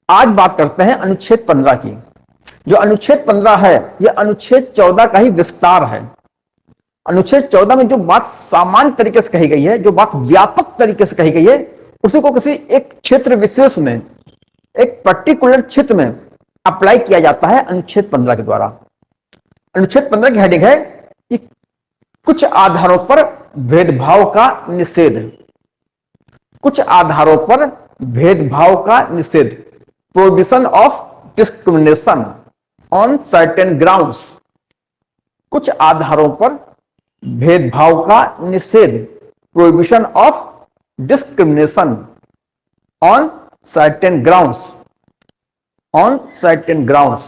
आज बात करते हैं अनुच्छेद 15 की। जो अनुच्छेद 15 है यह अनुच्छेद 14 का ही विस्तार है। अनुच्छेद 14 में जो बात सामान्य तरीके से कही गई है, जो बात व्यापक तरीके से कही गई है, उसी को किसी एक क्षेत्र विशेष में, एक पर्टिकुलर क्षेत्र में अप्लाई किया जाता है अनुच्छेद 15 के द्वारा। अनुच्छेद 15 की हेडिंग है कि कुछ आधारों पर भेदभाव का निषेध। कुछ आधारों पर भेदभाव का निषेध, prohibition of discrimination on certain grounds. कुछ आधारों पर भेदभाव का निषेध, prohibition of discrimination on certain grounds. On certain grounds,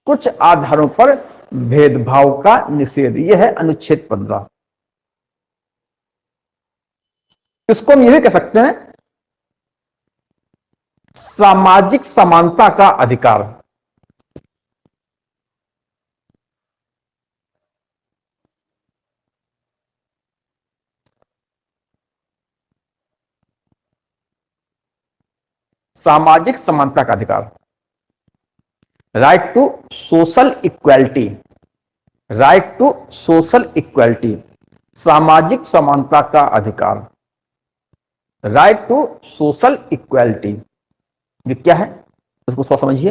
कुछ आधारों पर भेदभाव का निषेध, यह है अनुच्छेद 15। इसको हम यही कह सकते हैं सामाजिक समानता का अधिकार। सामाजिक समानता का अधिकार, right to social equality. Right to social equality, सामाजिक समानता का अधिकार, राइट टू सोशल इक्वालिटी। ये क्या है, इसको थोड़ा समझिए।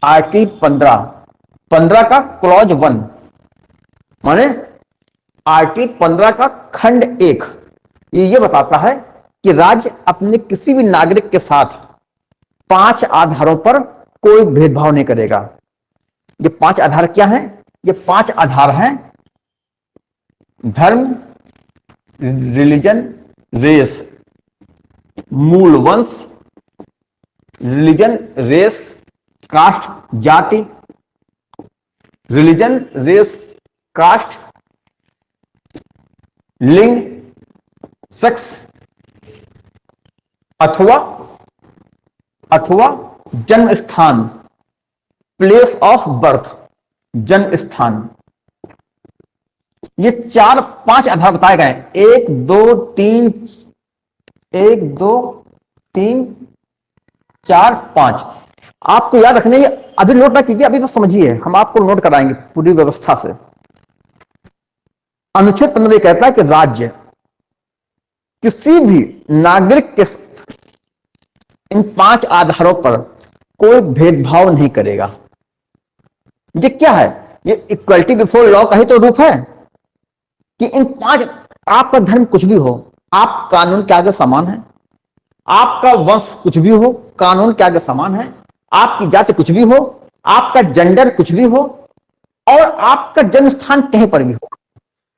आर्टिकल 15 का क्लॉज 1, माने आर्टिकल 15 का खंड 1 ये बताता है कि राज्य अपने किसी भी नागरिक के साथ 5 आधारों पर कोई भेदभाव नहीं करेगा। ये 5 आधार क्या हैं? ये 5 आधार हैं: धर्म, रिलीजन, रेस, मूल वंश, रिलीजन, रेस, कास्ट, जाति, रिलीजन, रेस, कास्ट, लिंग, सेक्स, अथवा जन्म स्थान, प्लेस ऑफ बर्थ, जन्म स्थान। ये 4-5 आधार बताए गए। 1 2 3 4 5। आपको याद रखने, ये अभी नोट ना कीजिए, अभी बस समझिए, हम आपको नोट कराएंगे पूरी व्यवस्था से। अनुच्छेद 15 कहता है कि राज्य किसी भी नागरिक के इन 5 आधारों पर कोई भेदभाव नहीं करेगा। ये क्या है? ये इक्वलिटी बिफोर लॉ का ही तो रूप है कि इन 5, आपका धर्म कुछ भी हो, आप कानून के आगे समान हैं। आपका वंश कुछ भी हो, कानून के आगे समान है। आपकी जाति कुछ भी हो, आपका जेंडर कुछ भी हो, और आपका जन्म स्थान कहीं पर भी हो,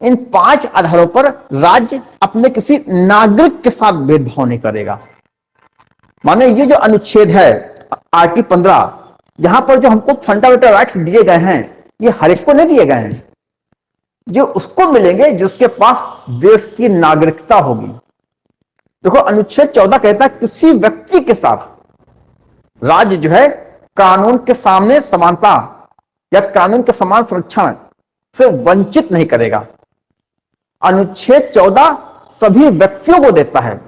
इन 5 आधारों पर राज्य अपने किसी नागरिक के साथ भेदभाव नहीं करेगा। माने ये जो अनुच्छेद है आर्टिकल 15, यहां पर जो हमको फंडामेंटल राइट्स दिए गए हैं, ये हर एक को नहीं दिए गए हैं। जो उसको मिलेंगे जिसके पास देश की नागरिकता होगी। देखो, अनुच्छेद 14 कहता है किसी व्यक्ति के साथ राज्य जो है कानून के सामने समानता या कानून के समान संरक्षण से वंचित नहीं करेगा। अनुच्छेद 14 सभी व्यक्तियों को देता है,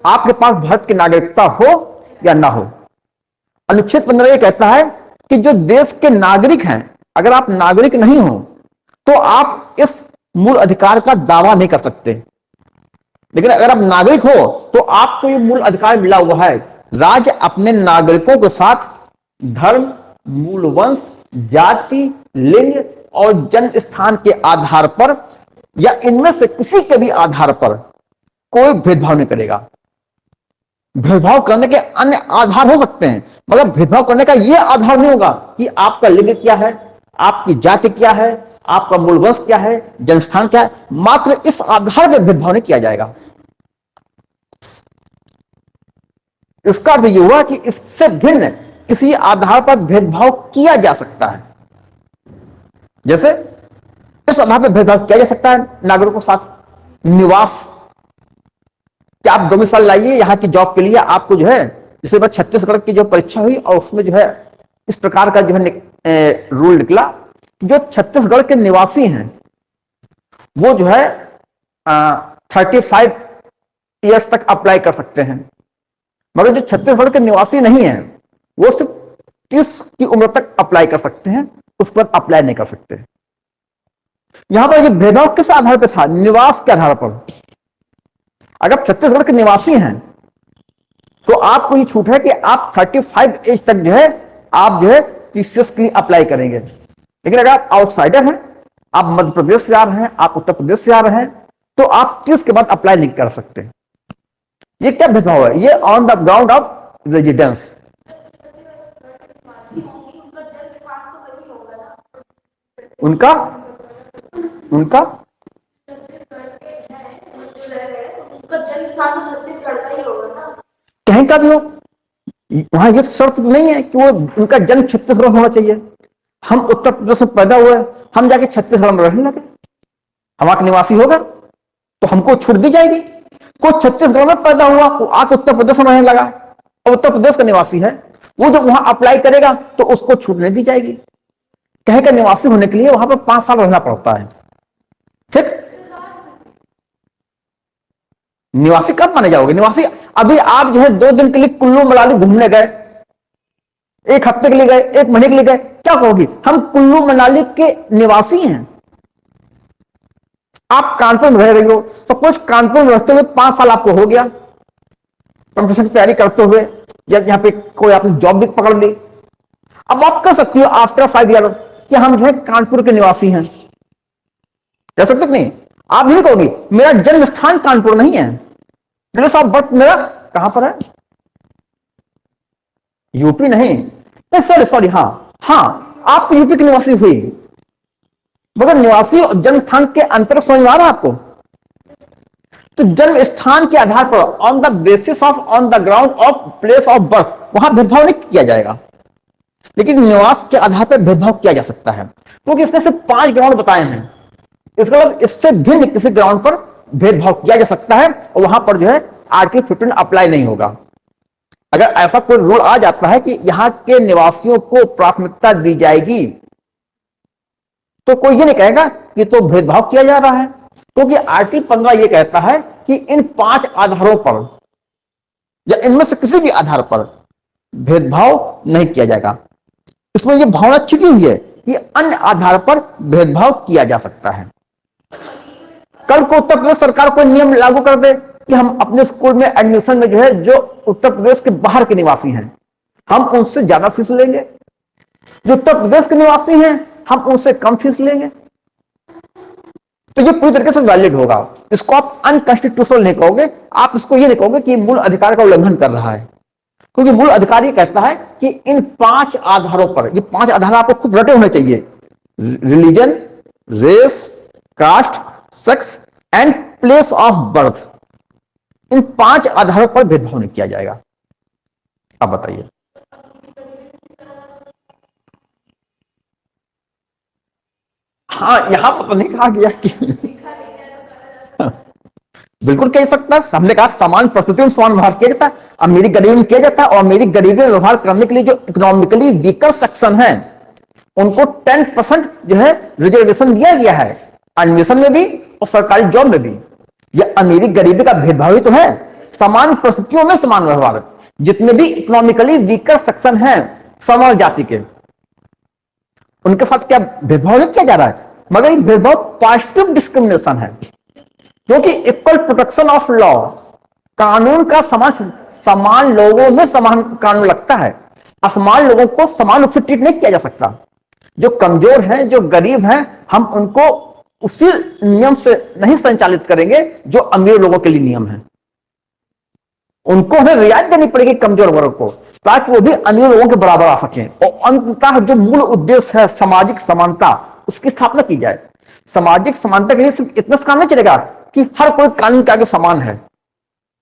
आपके पास भारत की नागरिकता हो या ना हो। अनुच्छेद 15 ये कहता है कि जो देश के नागरिक हैं, अगर आप नागरिक नहीं हो तो आप इस मूल अधिकार का दावा नहीं कर सकते। लेकिन अगर आप नागरिक हो तो आपको ये मूल अधिकार मिला हुआ है। राज्य अपने नागरिकों के साथ धर्म, मूल वंश, जाति, लिंग और जन्म स्थान के आधार पर या इनमें से किसी के भी आधार पर कोई भेदभाव नहीं करेगा। भेदभाव करने के अन्य आधार हो सकते हैं, मगर भेदभाव करने का यह आधार नहीं होगा कि आपका लिंग क्या है, आपकी जाति क्या है, आपका मूल वंश क्या है, जन्म स्थान क्या है। मात्र इस आधार पर भेदभाव नहीं किया जाएगा। इसका अर्थ यह हुआ कि इससे भिन्न किसी आधार पर भेदभाव किया जा सकता है। जैसे इस आधार पर भेदभाव किया जा सकता है नागरिकों के साथ निवास, कि आप डोमिसाइल लाइए यहां की जॉब के लिए, आपको जो है, इसके बाद छत्तीसगढ़ की जो परीक्षा हुई और उसमें जो है इस प्रकार का जो है रूल निकला, जो छत्तीसगढ़ के निवासी हैं वो जो है 35 ईयर्स तक अप्लाई कर सकते हैं। मगर जो छत्तीसगढ़ के निवासी नहीं है वो सिर्फ 30 की उम्र तक अप्लाई कर सकते हैं, उस पर अप्लाई नहीं कर सकते। यहां पर ये भेदभाव किस आधार पर था? निवास के आधार पर। अगर छत्तीसगढ़ के निवासी हैं तो आपको ये छूट है कि आप 35 एज तक जो है आप जो है टीसीएस के लिए अप्लाई करेंगे। लेकिन अगर आप आउटसाइडर हैं, आप मध्य प्रदेश से आ रहे हैं, आप उत्तर प्रदेश से आ रहे हैं, तो आप 30 के बाद अप्लाई नहीं कर सकते। ये क्या भेदभाव है? ये on the ground of residence. उनका उनका छत्तीसगढ़ का ही होगा ना, कहीं का भी हो। वहां ये शर्त नहीं है कि वो उनका जन्म छत्तीसगढ़ होना चाहिए। हम उत्तर प्रदेश में पैदा हुए, हम जाके छत्तीसगढ़ में रहने लगे, हमारा निवासी होगा तो हमको छूट दी जाएगी। कोई छत्तीसगढ़ में पैदा हुआ, वो आके उत्तर प्रदेश में रहने लगा और उत्तर प्रदेश का निवासी है, वो जब वहां अप्लाई करेगा तो उसको छूट नहीं दी जाएगी। कहीं का निवासी होने के लिए वहां पर 5 साल रहना पड़ता है। ठीक, निवासी कब माने जाओगे? निवासी अभी आप जो है 2 दिन के लिए कुल्लू मनाली घूमने गए, 1 हफ्ते के लिए गए, 1 महीने के लिए गए, क्या कहोगे? हम कुल्लू मनाली के निवासी हैं। आप कानपुर में रह रही हो, सपोज कानपुर में रहते हुए 5 साल आपको हो गया, कंपटीशन की तैयारी करते हुए, या यहां पे कोई आपने जॉब भी पकड़ ली। अब आप कह सकती हो आफ्टर 5 ईयर कि हम जो है कानपुर के निवासी हैं, कह सकते नहीं? आप नहीं कहोगी मेरा जन्म स्थान कानपुर नहीं है, प्लेस ऑफ बर्थ मेरा कहां पर है? यूपी नहीं, सॉरी, हाँ आप तो यूपी के निवासी हुई, मगर निवासी और जन्म स्थान के अंतर समझ में आ रहा है आपको? तो जन्म स्थान के आधार पर on the basis of on the ground of place of birth वहां भेदभाव नहीं किया जाएगा, लेकिन निवास के आधार पर भेदभाव किया जा सकता है, क्योंकि इसने सिर्फ 5 ग्राउंड बताए हैं। इसका मतलब इससे भिन्न किसी ग्राउंड पर भेदभाव किया जा सकता है और वहां पर जो है आर्टिकल 15 अप्लाई नहीं होगा। अगर ऐसा कोई रूल आ जाता है कि यहां के निवासियों को प्राथमिकता दी जाएगी, तो कोई ये नहीं कहेगा कि तो भेदभाव किया जा रहा है, क्योंकि आर्टिकल 15 ये कहता है कि इन 5 आधारों पर या इनमें से किसी भी आधार पर भेदभाव नहीं किया जाएगा। इसमें यह भावना छिपी हुई है कि अन्य आधार पर भेदभाव किया जा सकता है। कल को उत्तर प्रदेश सरकार कोई नियम लागू कर दे कि हम अपने स्कूल में एडमिशन में जो है जो उत्तर प्रदेश के बाहर के निवासी हैं हम उनसे ज्यादा फीस लेंगे, जो उत्तर प्रदेश के निवासी हैं हम उनसे कम फीस लेंगे, तो ये पूरी तरीके से वैलिड होगा। इसको आप अनकॉन्स्टिट्यूशनल नहीं कहोगे, आप इसको ये नहीं कहोगे कि मूल अधिकार का उल्लंघन कर रहा है, क्योंकि मूल अधिकार ये कहता है कि इन 5 आधारों पर, ये 5 आधार आपको खूब रटे होने चाहिए, religion, race, caste, sex and place of birth, इन 5 आधारों पर भेदभाव नहीं किया जाएगा। अब बताइए, हाँ यहां पर तो नहीं कहा गया कि बिल्कुल कह सकता है, हमने कहा समान परिस्थितियों में समान व्यवहार किया जाता है, अमीरी गरीबी में किया जाता है, और अमीरी गरीबी में व्यवहार करने के लिए जो इकोनॉमिकली वीकर सेक्शन है उनको 10% जो है रिजर्वेशन दिया गया है, एडमिशन में भी और सरकारी जॉब में भी। यह अमीरी गरीबी का भेदभाव ही तो है, समान परिस्थितियों में समान व्यवहार। जितने भी इकोनॉमिकली वीकर सेक्शन है समाज जाति के, उनके साथ क्या भेदभाव नहीं किया जा रहा है, मगर ये भेदभाव पॉजिटिव डिस्क्रिमिनेशन है, क्योंकि इक्वल प्रोटेक्शन ऑफ लॉ, कानून का समान लोगों में समान कानून लगता है, असमान लोगों को समान रूप से ट्रीट नहीं किया जा सकता। जो कमजोर हैं, जो गरीब हैं, हम उनको उसी नियम से नहीं संचालित करेंगे जो अमीर लोगों के लिए नियम है। उनको हमें रियायत देनी पड़ेगी कमजोर वर्ग को, ताकि वो भी अमीर लोगों के बराबर आ सकें, और अंततः जो मूल उद्देश्य है सामाजिक समानता, उसकी स्थापना की जाए। सामाजिक समानता के लिए सिर्फ इतना काम नहीं चलेगा कि हर कोई कानून के आगे समान है,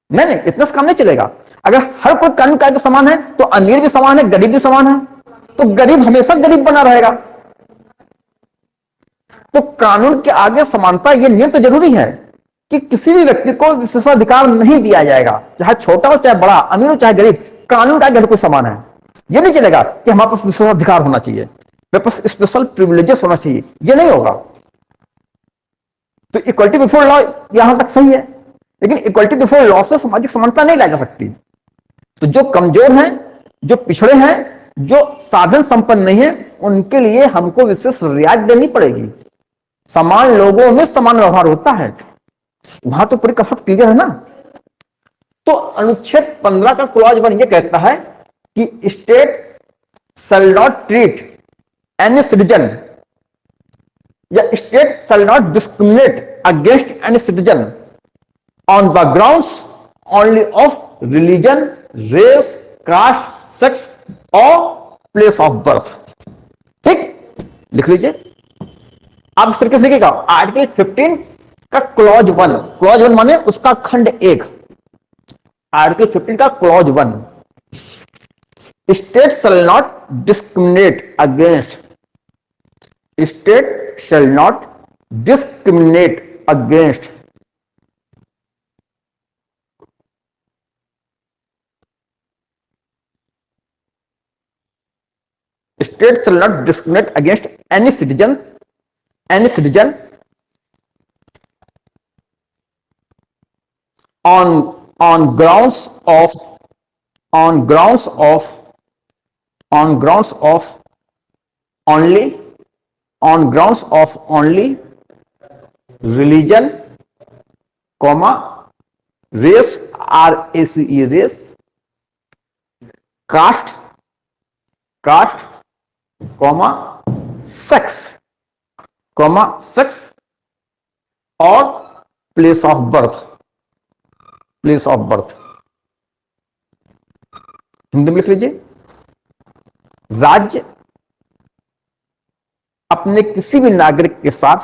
नहीं, इतना काम नहीं चलेगा। अगर हर कोई कानून के आगे समान है तो अमीर भी समान है, गरीब भी समान है, तो गरीब हमेशा गरीब बना रहेगा। तो कानून के आगे समानता, यह नियम तो जरूरी है कि किसी भी व्यक्ति को विशेषाधिकार नहीं दिया जाएगा, चाहे छोटा हो चाहे बड़ा, अमीर हो चाहे गरीब, कानून का आगे कोई समान है। यह नहीं चलेगा कि हमारे पास विशेषाधिकार होना चाहिए, मेरे पास स्पेशल प्रिविलेजेस होना चाहिए, यह नहीं होगा। तो इक्वलिटी बिफोर लॉ यहां तक सही है, लेकिन इक्वलिटी बिफोर लॉ से सामाजिक समानता नहीं लाई जा सकती। तो जो कमजोर हैं, जो पिछड़े हैं, जो साधन संपन्न नहीं है, उनके लिए हमको विशेष रियायत देनी पड़ेगी। समान लोगों में समान व्यवहार होता है, वहां तो पूरी कसरत क्लियर है ना। तो अनुच्छेद 15 का क्लॉज 1 ये कहता है कि state shall not treat any citizen या state shall not discriminate against any citizen on the grounds only of religion, race, caste, sex or place of birth। ठीक, लिख लीजिए। आप इस तरीके से लिखिएगा, आर्टिकल 15 का क्लॉज 1, क्लॉज 1 माने उसका खंड 1, आर्टिकल 15 का clause 1, state shall not discriminate against, state shall not discriminate against state shall not discriminate against any citizen on grounds of only religion, race, race, caste, sex, और place of birth, Hindi में लिख लीजिए। राज्य अपने किसी भी नागरिक के साथ,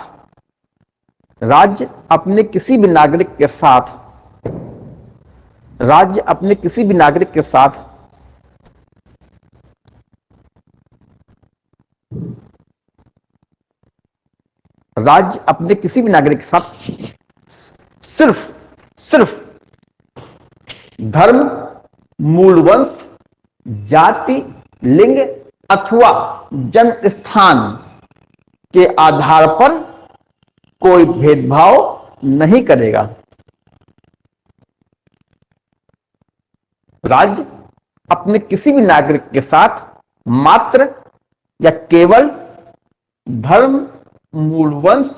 राज्य अपने किसी भी नागरिक के साथ राज्य अपने किसी भी नागरिक के साथ सिर्फ धर्म, मूल वंश, जाति, लिंग अथवा जन्म स्थान के आधार पर कोई भेदभाव नहीं करेगा। राज्य अपने किसी भी नागरिक के साथ मात्र या केवल धर्म, मूल वंश,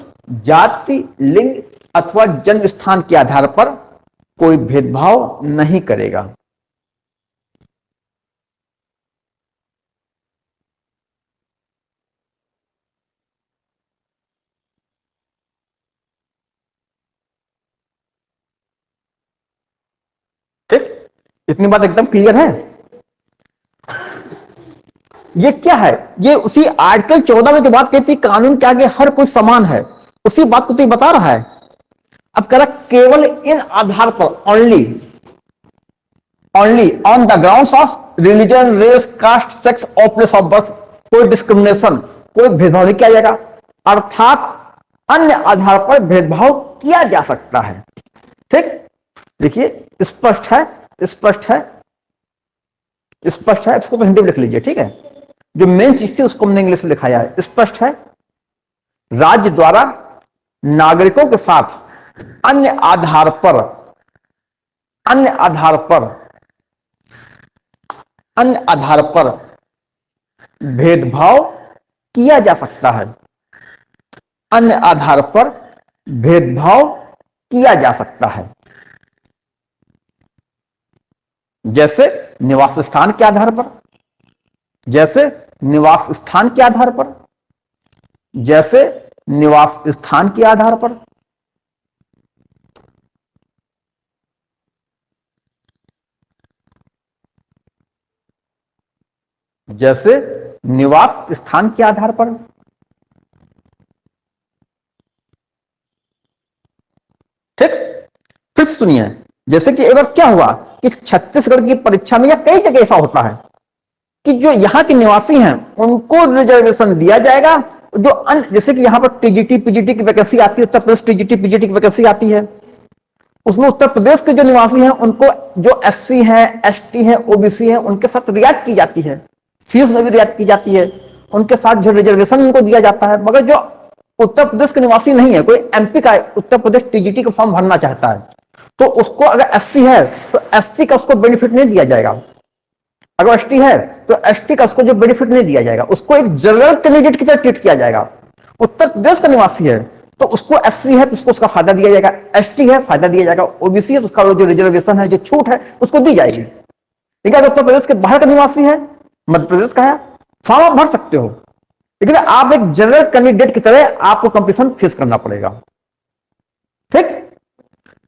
जाति, लिंग अथवा जन्म स्थान के आधार पर कोई भेदभाव नहीं करेगा। ठीक, इतनी बात एकदम क्लियर है। ये क्या है, ये उसी आर्टिकल 14 में जो बात कहती है कानून के आगे हर कोई समान है, उसी बात को तो बता रहा है। अब कह रहा केवल इन आधार पर, only on the grounds of religion, race, caste, sex और प्लेस ऑफ बर्थ, कोई डिस्क्रिमिनेशन, कोई भेदभाव नहीं किया जाएगा। अर्थात अन्य आधार पर भेदभाव किया जा सकता है। ठीक, देखिए स्पष्ट है, इसको तो हिंदी में लिख लीजिए। ठीक है, जो मेन चीज थी उसको हमने इंग्लिश में लिखाया है। स्पष्ट है, राज्य द्वारा नागरिकों के साथ अन्य आधार पर भेदभाव किया जा सकता है। अन्य आधार पर भेदभाव किया जा सकता है, जैसे निवास स्थान के आधार पर, जैसे निवास स्थान के आधार पर, जैसे निवास स्थान के आधार पर, जैसे निवास स्थान के आधार पर। ठीक, फिर सुनिए, जैसे कि एक बार क्या हुआ कि छत्तीसगढ़ की परीक्षा में या कई जगह ऐसा होता है कि जो यहां के निवासी हैं उनको रिजर्वेशन दिया जाएगा, जो अन्य जैसे कि यहां पर टीजीटी पीजीटी की वैकेंसी आती है, उत्तर प्रदेश टीजीटी पीजीटी की वैकेंसी आती है, उसमें उत्तर प्रदेश के जो निवासी हैं उनको जो एससी हैं, एसटी हैं, ओबीसी हैं, उनके साथ रियायत की जाती है, फीस में भी रियायत की जाती है, उनके साथ जो रिजर्वेशन उनको दिया जाता है। मगर जो उत्तर प्रदेश के निवासी नहीं है, कोई एमपी का उत्तर प्रदेश टीजीटी का फॉर्म भरना चाहता है, तो उसको अगर एससी है तो एससी का उसको बेनिफिट नहीं दिया जाएगा, अगर एसटी है तो एसटी का उसको जो बेनिफिट नहीं दिया जाएगा, उसको एक जनरल कैंडिडेट की तरह ट्रीट किया जाएगा। उत्तर प्रदेश का निवासी है तो उसको एससी है तो उसको उसका फायदा दिया जाएगा, एसटी है फायदा दिया जाएगा, ओबीसी है तो उसका जो रिजर्वेशन है, जो छूट है उसको दी जाएगी। ठीक है, अगर उत्तर प्रदेश के बाहर का निवासी है, मध्य प्रदेश का है, फॉर्म आप भर सकते हो, लेकिन आप एक जनरल कैंडिडेट की तरह आपको कंपटीशन फेस करना पड़ेगा। ठीक,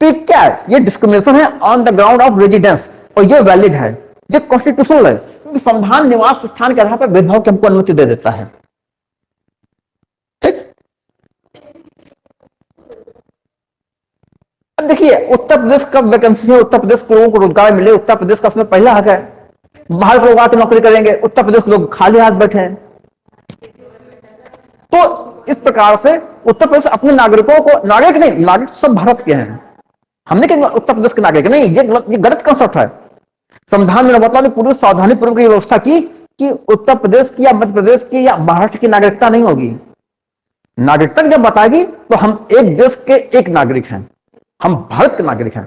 तो क्या है, ये डिस्क्रिमिनेशन है on the ground of residence, और ये वैलिड है, ये कॉन्स्टिट्यूशनल है, क्योंकि संविधान निवास स्थान के आधार पर भेदभाव की हमको अनुमति दे देता है। ठीक, अब देखिए उत्तर प्रदेश का वैकेंसी है, उत्तर प्रदेश के लोगों को रोजगार मिले, उत्तर प्रदेश का उसमें पहला हक है। बाहर के लोग आकर नौकरी करेंगे, उत्तर प्रदेश के लोग खाली हाथ बैठे हैं। तो इस प्रकार से उत्तर प्रदेश अपने नागरिकों को, नागरिक नहीं, नागरिक सब भारत के हैं, हमने कहा उत्तर प्रदेश के नागरिक नहीं, ये गलत कंसेप्ट है। संविधान में मतलब ने पूरी सावधानी पूर्वक ये व्यवस्था की कि उत्तर प्रदेश की या मध्य प्रदेश की या महाराष्ट्र की नागरिकता नहीं होगी। नागरिकता जब बताएगी तो हम एक देश के एक नागरिक हैं, हम भारत के नागरिक हैं,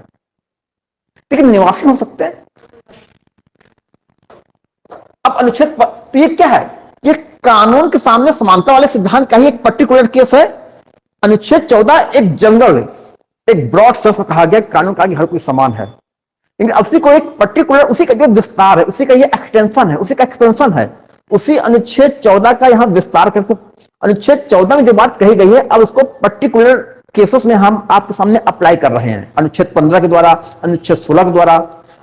लेकिन निवासी हो सकते हैं। अब अनुच्छेद, तो ये क्या है, ये कानून के सामने समानता वाले सिद्धांत का ही एक पर्टिकुलर केस है। अनुच्छेद 14 एक जनरल, एक ब्रॉड सेंस में कहा गया कानून का कि हर कोई समान है, लेकिन उसी को एक पर्टिकुलर, उसी का जो विस्तार है, उसी का ये एक्सटेंशन है, उसी का एक्सपेंशन है, उसी अनुच्छेद 14 का यहां विस्तार करके अनुच्छेद 14 में जो बात कही गई है अब उसको पर्टिकुलर केसेस में हम आपके सामने अप्लाई कर रहे हैं। अनुच्छेद 15 के द्वारा, अनुच्छेद 16 के द्वारा,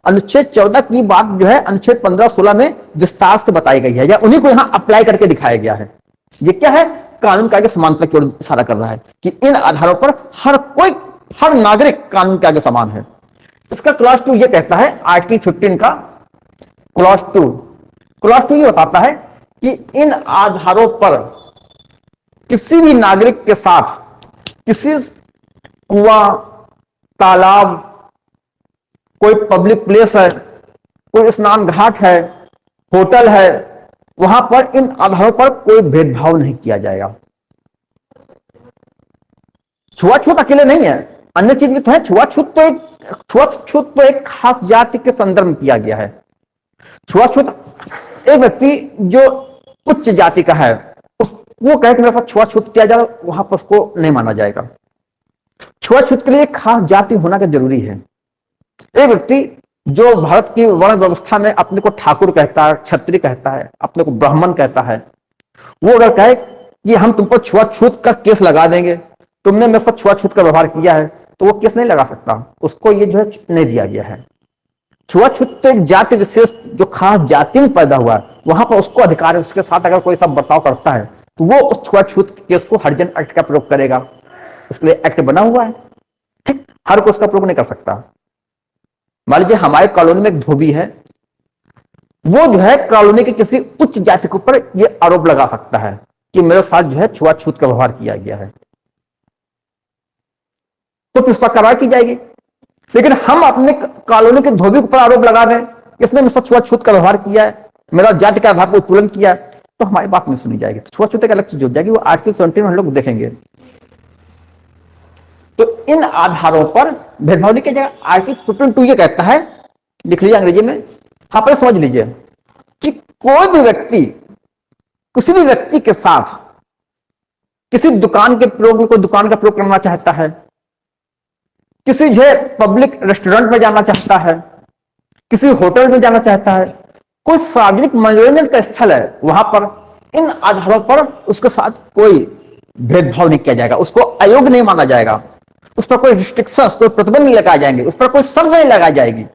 अनुच्छेद 14 की बात जो है अनुच्छेद 15-16 में विस्तार से बताई गई है, या उन्हीं को यहां अप्लाई करके दिखाया गया है। ये क्या है, कानून का आगे समानता की ओर इशारा कर रहा है कि इन आधारों पर हर कोई, हर नागरिक कानून के आगे समान है। इसका क्लॉज 2 ये कहता है, आर्टिकल 15 का क्लॉज 2 ये बताता है कि इन आधारों पर किसी भी नागरिक के साथ किसी कुआं, तालाब, कोई पब्लिक प्लेस है, कोई स्नान घाट है, होटल है, वहां पर इन आधारों पर कोई भेदभाव नहीं किया जाएगा। छुआछूत अकेले नहीं है, अन्य चीज भी तो है। छुआछूत तो एक खास जाति के संदर्भ में किया गया है। छुआछूत एक व्यक्ति जो उच्च जाति का है, वो कहे कि मेरे साथ छुआछूत किया जाए, वहां पर उसको नहीं माना जाएगा। छुआछूत के लिए एक खास जाति होना का जरूरी है। एक व्यक्ति जो भारत की वर्ण व्यवस्था में अपने को ठाकुर कहता है, क्षत्रिय कहता है, अपने को ब्राह्मण कहता है, वो अगर कहे कि हम तुम पर छुआछूत का केस लगा देंगे, तुमने मेरे साथ छुआछूत का व्यवहार किया है, तो वो केस नहीं लगा सकता, उसको ये जो है नहीं दिया गया है। छुआछूत तो एक जाति विशेष जो खास जाति में पैदा हुआ है, वहां पर उसको अधिकार है, उसके साथ अगर कोई सब बर्ताव करता है तो वो उस छुआछूत केस को हरिजन एक्ट का प्रयोग करेगा। इसके लिए एक्ट बना हुआ है। ठीक, हर कोई उसका प्रयोग नहीं कर सकता। मान लीजिए हमारे कॉलोनी में एक धोबी है, वो जो है कॉलोनी के किसी उच्च जाति के ऊपर ये आरोप लगा सकता है कि मेरे साथ जो है छुआछूत का व्यवहार किया गया है, तो उस पर कार्रवाई की जाएगी। लेकिन हम अपने कॉलोनी के धोबी के ऊपर आरोप लगा दें, इसने मेरे साथ छुआछूत का व्यवहार किया है, मेरा जाति के आधार पर उत्पीड़न किया है, तो हमारी बात नहीं सुनी जाएगी। तो छुआछूत एक अलग चीज हो जाएगी, वो आर्टिकल 17 में हम लोग देखेंगे। तो इन आधारों पर भेदभाव नहीं किया जाएगा। आर्टिकल 15(2) ये कहता है, लिख लीजिए अंग्रेजी में, यहां पर समझ लीजिए कि कोई भी व्यक्ति किसी भी व्यक्ति के साथ किसी दुकान के प्रयोग में, कोई दुकान का प्रयोग करना चाहता है, किसी जो है पब्लिक रेस्टोरेंट में जाना चाहता है, किसी होटल में जाना चाहता है, कोई सार्वजनिक मनोरंजन का स्थल है, वहां पर इन आधारों पर उसके साथ कोई भेदभाव नहीं किया जाएगा, उसको अयोग्य नहीं माना जाएगा, उस पर कोई रिस्ट्रिक्शन, कोई प्रतिबंध नहीं लगाए जाएंगे, उस पर कोई शर्त नहीं लगाई जाएगी।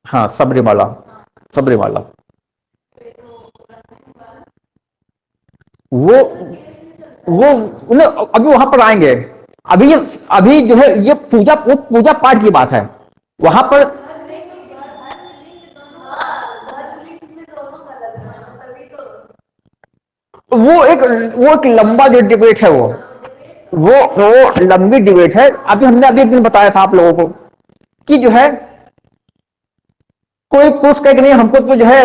हाँ, सबरीमाला, सबरीमाला वो उन्हें अभी वहां पर आएंगे। अभी जो है ये पूजा पाठ की बात है, वहां पर वो एक लंबा जो डिबेट है, वो लंबी डिबेट है। हमने अभी एक दिन बताया था आप लोगों को कि जो है कोई पुरुष कहे कि नहीं हमको तो जो है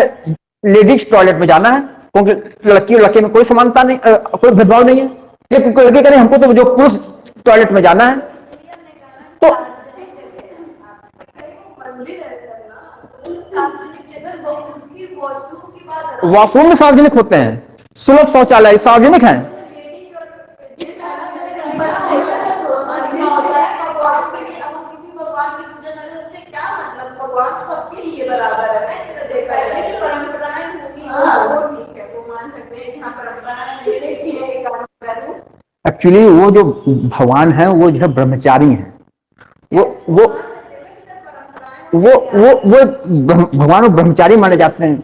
लेडीज टॉयलेट में जाना है, क्योंकि लड़की और लड़के में कोई समानता नहीं, कोई भेदभाव नहीं है, लेकिन कोई लड़के कहे हमको तो जो पुरुष टॉयलेट में जाना है, तो वॉशरूम भी सार्वजनिक होते हैं, सुलभ शौचालय सार्वजनिक हैं। भगवान सबके लिए बराबर है ना, जैसे परंपराएं होगी वो ठीक है, वो मान सकते हैं कि हाँ परंपराएं लेकिन एक काम करूं। एक्चुअली वो जो भगवान है वो जो है ब्रह्मचारी हैं, वो भगवान ब्रह्मचारी माने जाते हैं।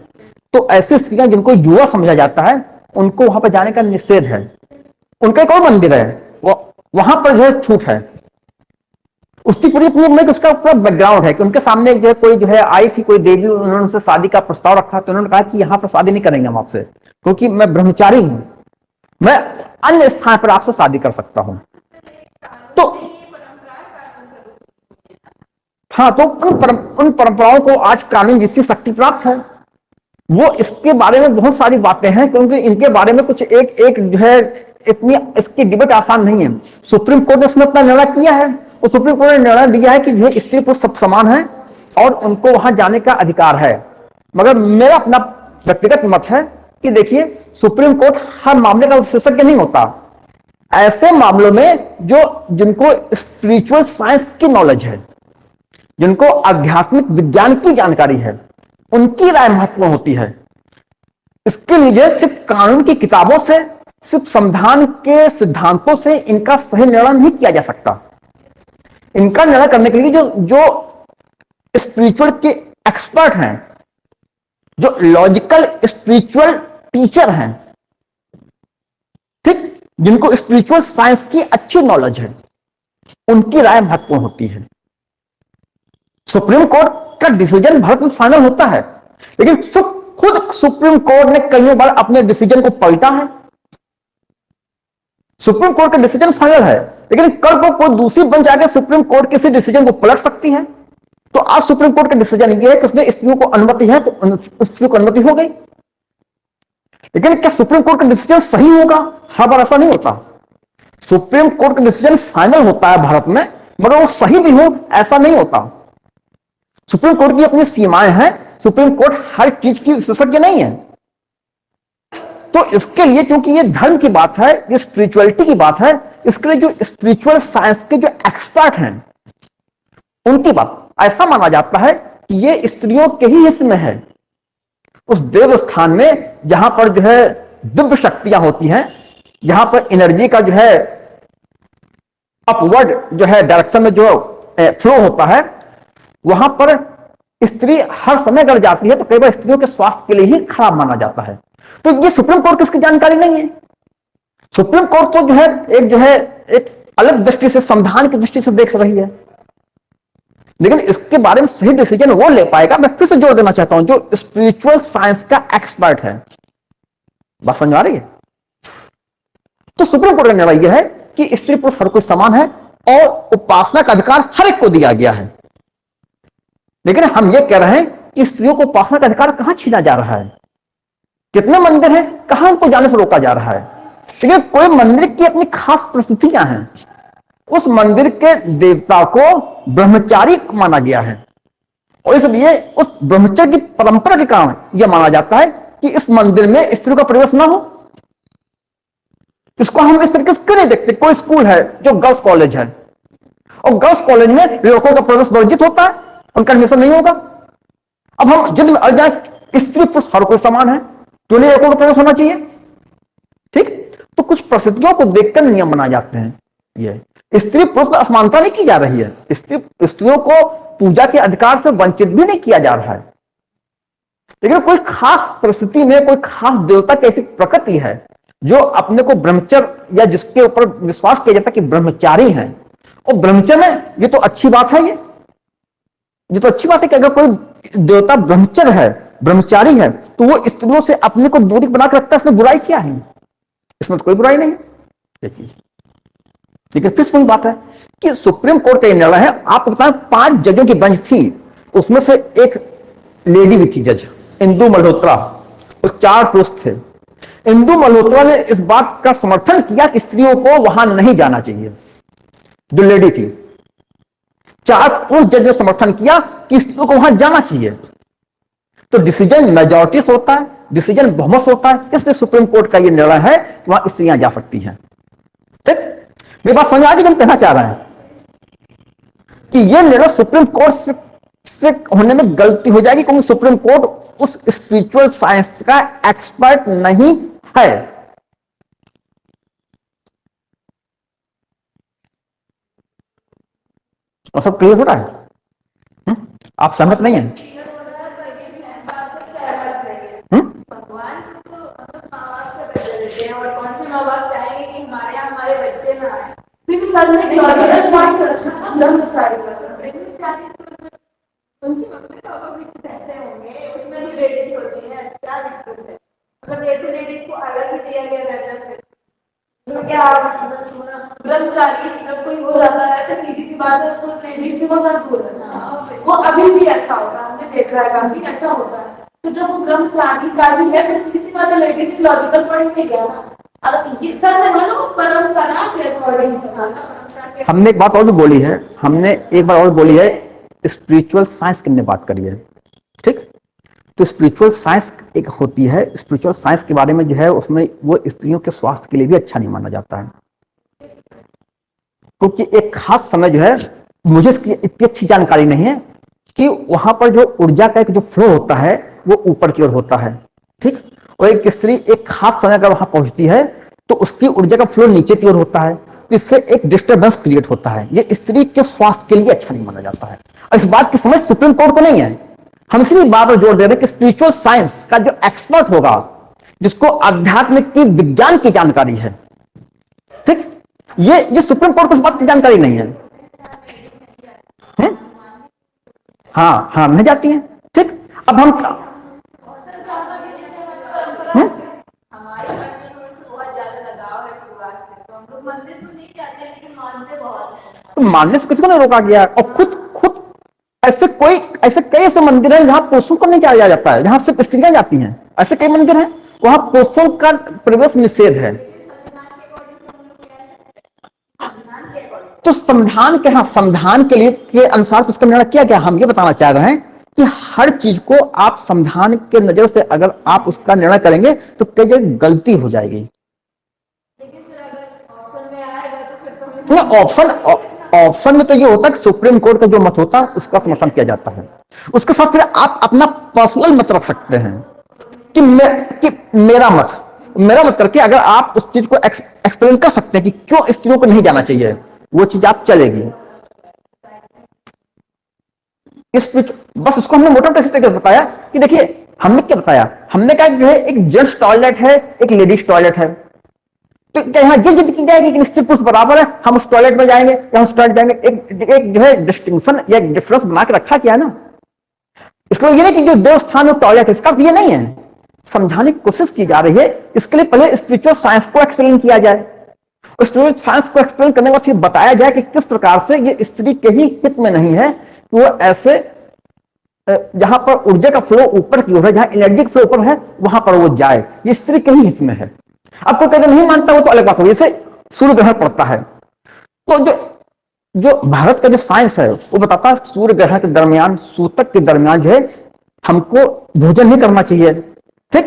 तो ऐसी स्त्रियां जिनको युवा समझा जाता है उनको वहां पर जाने का निषेध है। उनका एक और मंदिर है, वो वहां पर जो है छूट है। उसकी पूरी अपनी उसका पूरा बैकग्राउंड है कि उनके सामने जो है कोई जो है आई थी कोई देवी, उन्होंने उनसे शादी का प्रस्ताव रखा तो उन्होंने कहा कि यहां पर शादी नहीं करेंगे हम आपसे, क्योंकि मैं ब्रह्मचारी हूं, मैं अन्य स्थान पर आपसे शादी कर सकता हूं। तो हाँ, तो उन परंपराओं को आज कानून जिसकी शक्ति प्राप्त है, वो इसके बारे में बहुत सारी बातें हैं, क्योंकि इनके बारे में कुछ एक एक जो है इतनी इसकी डिबेट आसान नहीं है। सुप्रीम कोर्ट ने इसमें अपना निर्णय किया है, और सुप्रीम कोर्ट ने निर्णय दिया है कि जो स्त्री पुरुष सब समान है और उनको वहां जाने का अधिकार है। मगर मेरा अपना व्यक्तिगत मत है कि देखिए, सुप्रीम कोर्ट हर मामले का विशेषज्ञ नहीं होता। ऐसे मामलों में जो जिनको स्पिरिचुअल साइंस की नॉलेज है, जिनको आध्यात्मिक विज्ञान की जानकारी है, उनकी राय महत्वपूर्ण होती है। इसके लिए सिर्फ कानून की किताबों से, सिर्फ संविधान के सिद्धांतों से इनका सही निर्णय नहीं किया जा सकता। इनका निर्णय करने के लिए जो स्पिरिचुअल के एक्सपर्ट हैं, जो लॉजिकल स्पिरिचुअल टीचर हैं, ठीक, जिनको स्पिरिचुअल साइंस की अच्छी नॉलेज है, उनकी राय महत्वपूर्ण होती है। सुप्रीम कोर्ट का डिसीजन भारत में फाइनल होता है, लेकिन खुद सुप्रीम कोर्ट ने कई बार अपने डिसीजन को पलटा है। सुप्रीम कोर्ट का डिसीजन फाइनल है, लेकिन कल को कोई दूसरी बेंच आके सुप्रीम कोर्ट किसी डिसीजन को पलट सकती है। तो आज सुप्रीम कोर्ट का डिसीजन यह है कि उसमें स्त्रियों को अनुमति है, तो स्त्रियों को अनुमति हो गई। लेकिन क्या सुप्रीम कोर्ट का डिसीजन सही होगा? हर बार ऐसा नहीं होता। सुप्रीम कोर्ट का डिसीजन फाइनल होता है भारत में, मगर वो सही भी हो ऐसा नहीं होता। सुप्रीम कोर्ट की अपनी सीमाएं हैं, सुप्रीम कोर्ट हर चीज की विशेषज्ञ नहीं है। तो इसके लिए, क्योंकि ये धर्म की बात है, ये स्पिरिचुअलिटी की बात है, इसके लिए जो स्पिरिचुअल साइंस के जो एक्सपर्ट हैं उनकी बात, ऐसा माना जाता है कि ये स्त्रियों के ही हिस्से में है। उस देव स्थान में जहां पर जो है दिव्य शक्तियां होती हैं, जहां पर एनर्जी का जो है अपवर्ड जो है डायरेक्शन में जो फ्लो होता है, वहां पर स्त्री हर समय अगर जाती है तो कई बार स्त्रियों के स्वास्थ्य के लिए ही खराब माना जाता है। तो ये सुप्रीम कोर्ट की इसकी जानकारी नहीं है। सुप्रीम कोर्ट तो जो है एक अलग दृष्टि से, संविधान की दृष्टि से देख रही है, लेकिन इसके बारे में सही डिसीजन वो ले पाएगा। मैं फिर से जोर देना चाहता हूं, जो स्पिरिचुअल साइंस का एक्सपर्ट है। बात समझ आ रही है? तो सुप्रीम कोर्ट का निर्णय यह है कि स्त्री पुरुष हर कोई समान है और उपासना का अधिकार हर एक को दिया गया है। लेकिन हम ये कह रहे हैं कि स्त्रियों को उपासना का अधिकार कहां छीना जा रहा है? कितने मंदिर हैं, कहां उनको जाने से रोका जा रहा है? लेकिन कोई मंदिर की अपनी खास परिस्थितियां हैं। उस मंदिर के देवता को ब्रह्मचारी माना गया है, और इसलिए उस ब्रह्मचर्य की परंपरा के कारण यह माना जाता है कि इस मंदिर में स्त्रियों का प्रवेश ना हो। इसको हम इस तरीके से क्यों नहीं देखते? कोई स्कूल है जो गर्ल्स कॉलेज है, और गर्ल्स कॉलेज में लड़कों का प्रवेश वर्जित होता है, उनका एडमिशन नहीं होगा। अब हम जिद में अड़ जाए स्त्री पुरुष हर कोई समान है, तो लड़कों का प्रवेश होना चाहिए, ठीक? तो कुछ परिस्थितियों को देखकर नियम बनाए जाते हैं। ये स्त्री पुरुष में असमानता नहीं की जा रही है, स्त्रियों को पूजा के अधिकार से वंचित भी नहीं किया जा रहा है। लेकिन कोई खास परिस्थिति में कोई खास देवता की ऐसी प्रकृति है जो अपने को ब्रह्मचर्य, या जिसके ऊपर विश्वास किया जाता है कि ब्रह्मचारी हैं, और ब्रह्मचर्य में ये तो अच्छी बात है। ये तो अच्छी बात है कि अगर कोई देवता ब्रह्मचर्य है, ब्रह्मचारी है, तो वो स्त्रियों से अपने को दूरी बनाकर रखता है। इसमें बुराई क्या है? इसमें तो कोई बुराई नहीं है ये चीज। लेकिन फिर वही बात है कि सुप्रीम कोर्ट का निर्णय है। आपको बताएं, 5 जजों की बेंच थी, उसमें से एक लेडी भी थी, जज इंदु मल्होत्रा, और 4 पुरुष थे। इंदु मल्होत्रा ने इस बात का समर्थन किया कि स्त्रियों को वहां नहीं जाना चाहिए, जो लेडी थी। 4 पुरुष जज ने समर्थन किया कि स्त्रियों को वहां जाना चाहिए। तो डिसीजन मेजॉरिटी से होता है, डिसीजन बहुमत से होता है, इसलिए सुप्रीम कोर्ट का यह निर्णय है कि वहां स्त्रियां जा सकती हैं। ठीक, मेरी बात समझ आ गई? हम कहना चाह रहे हैं कि यह निर्णय सुप्रीम कोर्ट से होने में गलती हो जाएगी, क्योंकि सुप्रीम कोर्ट उस स्पिरिचुअल साइंस का एक्सपर्ट नहीं है। और सब क्लियर हो रहा है? आप सहमत नहीं हैं? भगवान को तो माँ बाप का दर्जा देते हैं, और कौन से माँ बाप चाहेंगे कि हमारे यहाँ हमारे बच्चे ना आए? क्योंकि सर ने लॉजिकल पॉइंट रखा था ब्रह्मचारी का, उनकी मम्मी पापा भी रहते होंगे, उसमें भी लेडीज होती है, क्या दिक्कत है? मतलब ऐसे लेडीज को अलग ही दिया गया दर्जा फिर तो क्या ब्रह्मचारी जब कोई हो जाता है तो सीधी सी बात है, उसको लेडीज से वो सब दूर रखना है। वो अभी भी ऐसा होता है, हमने देख रहा है काफी ऐसा होता है। तो जब वो ब्रह्मचारी का भी है तो सीधी सी बात है, लेडीज लॉजिकल पॉइंट में गया ना। सर ने बोला वो परंपरा के अकॉर्डिंग। हमने एक बात और भी बोली है, हमने एक बार और बोली है, स्पिरिचुअल साइंस की हमने बात करी है। ठीक, तो स्पिरिचुअल साइंस एक होती है, स्पिरिचुअल साइंस के बारे में जो है उसमें वो स्त्रियों के स्वास्थ्य के लिए भी अच्छा नहीं माना जाता है, क्योंकि एक खास समय जो है, मुझे इसकी इतनी अच्छी जानकारी नहीं है कि वहां पर जो ऊर्जा का एक जो फ्लो होता है वो ऊपर की ओर होता है। ठीक, और एक स्त्री एक खास समय अगर वहां पहुंचती है तो उसकी ऊर्जा का फ्लो नीचे की ओर होता है, तो इससे एक डिस्टर्बेंस क्रिएट होता है। ये स्त्री के स्वास्थ्य के लिए अच्छा नहीं माना जाता है। और इस बात की समझ सुप्रीम कोर्ट को नहीं है। हम इसलिए बार बार जोर दे रहे हैं कि स्पिरिचुअल साइंस का जो एक्सपर्ट होगा, जिसको आध्यात्मिक की विज्ञान की जानकारी है, ठीक, ये सुप्रीम कोर्ट को इस बात की जानकारी नहीं है। हाँ हाँ, नहीं जाती है। ठीक, अब हम हमारे मंदिर से बहुत ज्यादा लगाव है शुरुआत से, तो हम लोग मंदिर तो नहीं जाते लेकिन मानते बहुत हैं। तो मानने से किसी को नहीं रोका गया, और खुद ऐसे कई ऐसे मंदिर हैं जहां पुरुषों को नहीं जाया जाता है, जहां सिर्फ स्त्रियां जाती हैं। ऐसे कई मंदिर हैं वहां पुरुषों का प्रवेश निषेध है। तो संविधान के, हाँ, संविधान के लिए के अनुसार उसका निर्णय किया गया। हम ये बताना चाह रहे हैं कि हर चीज को आप संविधान के नजर से अगर आप उसका निर्णय करेंगे तो कई जगह गलती हो जाएगी। लेकिन सर अगर ऑप्शन में आएगा तो फिर तो हमें ऑप्शन में तो ये होता है कि सुप्रीम कोर्ट का जो मत होता है उसका समर्थन किया जाता है। उसके साथ फिर आप अपना पर्सनल मत रख सकते हैं कि मेरा मत करके अगर आप उस चीज को एक्सप्लेन कर सकते हैं कि क्यों स्त्रियों को नहीं जाना चाहिए, वो चीज आप चलेगी। बस उसको हमने मोटा मोटा तरीके से बताया कि देखिए, हमने क्या बताया, हमने कहा जो है एक जेंट्स टॉयलेट है, एक लेडीज टॉयलेट है, तो क्या यहाँ ये जिद की जाएगी कि स्त्री पुरुष बराबर है, हम उस टॉयलेट में जाएंगे या उस टॉयलेट जाएंगे? एक जो है डिस्टिंक्शन या डिफरेंस बना के रखा क्या है ना। इसको ये नहीं कि जो दो स्थान में टॉयलेट है, इसका ये नहीं है। समझाने की कोशिश की जा रही है, इसके लिए पहले स्पिरिचुअल साइंस को एक्सप्लेन किया जाए। स्पिरिचुअल साइंस को एक्सप्लेन करने के बाद फिर बताया जाए कि किस प्रकार से ये स्त्री के ही हित में नहीं है कि वो ऐसे जहां पर ऊर्जा का फ्लो ऊपर की ओर है, जहां एनर्जी का फ्लो ऊपर है, वहां पर वो जाए। ये स्त्री के ही हित में है। अब कोई कहते नहीं मानता, वो तो अलग बात होगी। जैसे सूर्य ग्रहण पड़ता है, तो जो भारत का जो साइंस है वो बताता है सूर्य ग्रहण के दरमियान, सूतक के दरमियान जो है हमको भोजन नहीं करना चाहिए। ठीक,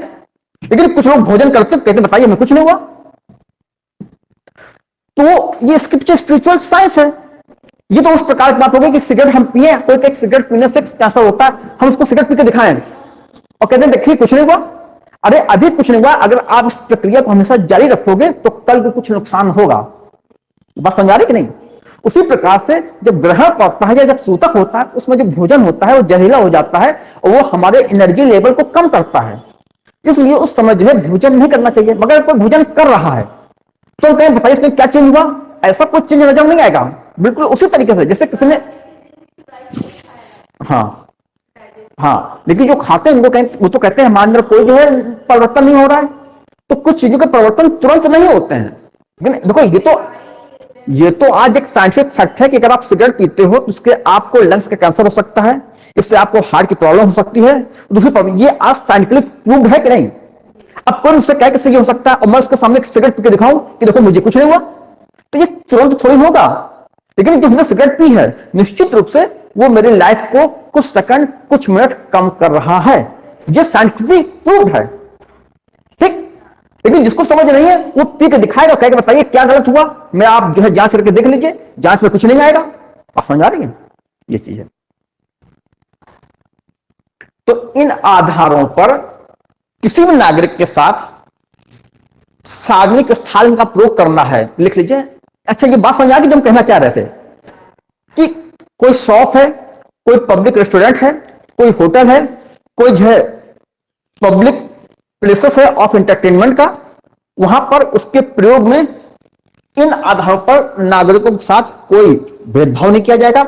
लेकिन कुछ लोग भोजन करते कहते बताइए हमें कुछ नहीं हुआ। तो ये इसके पीछे स्पिरिचुअल साइंस है। ये तो उस प्रकार की बात हो गई कि सिगरेट हम पिए, कोई एक सिगरेट पीने से कैंसर होता है, हम उसको सिगरेट पी के दिखाएं और कहते हैं देखिए कुछ नहीं हुआ। अरे अभी कुछ नहीं हुआ, अगर आप इस प्रक्रिया को हमेशा जारी रखोगे तो कल को कुछ नुकसान होगा। बात समझ आ रही कि नहीं? उसी प्रकार से जब ग्रहण पड़ता है या जब सूतक होता है, उसमें जो भोजन होता है वो जहरीला हो जाता है और वो हमारे एनर्जी लेवल को कम करता है। इसलिए उस समय जो है भोजन नहीं करना चाहिए। मगर कोई भोजन कर रहा है तो कहें बताइए इसमें क्या चेंज हुआ? ऐसा कुछ चेंज नजर नहीं आएगा। बिल्कुल उसी तरीके से जैसे किसी ने, हाँ, लेकिन जो खाते हैं उनको कहें, वो तो कहते हैं हमारे अंदर कोई जो है परिवर्तन नहीं हो रहा है। तो कुछ चीजों के परिवर्तन तुरंत नहीं होते हैं। लेकिन देखो ये तो आज एक साइंटिफिक फैक्ट है कि अगर आप सिगरेट पीते हो तो उसके आपको लंग्स का कैंसर हो सकता है, इससे आपको हार्ट की प्रॉब्लम हो सकती है। दूसरी प्रॉब्लम ये आज साइंटिफिक प्रूव्ड है कि नहीं? अब कौन उससे कह के ये हो सकता है और मैं उसके सामने सिगरेट पी के दिखाऊं कि देखो मुझे कुछ नहीं हुआ, तो ये तुरंत थोड़ी होगा। लेकिन जो हमने सिगरेट पी है निश्चित रूप से वो मेरी लाइफ को कुछ सेकंड कुछ मिनट कम कर रहा है। ये साइंटिफिक प्रूफ है, ठीक। लेकिन जिसको समझ नहीं है वो पी के दिखाएगा, कहेगा बताइए क्या गलत हुआ, मैं आप जो है जांच करके देख लीजिए, जांच में कुछ नहीं आएगा। आप समझ आ रही है, ये चीज है। तो इन आधारों पर किसी भी नागरिक के साथ सार्वजनिक स्थान का प्रयोग करना है, लिख लीजिए। अच्छा, ये बात समझ आ गई जो हम कहना चाह रहे थे कि कोई शॉप है, कोई पब्लिक रेस्टोरेंट है, कोई होटल है, कोई जो है पब्लिक प्लेसेस है ऑफ एंटरटेनमेंट का, वहां पर उसके प्रयोग में इन आधारों पर नागरिकों के साथ कोई भेदभाव नहीं किया जाएगा,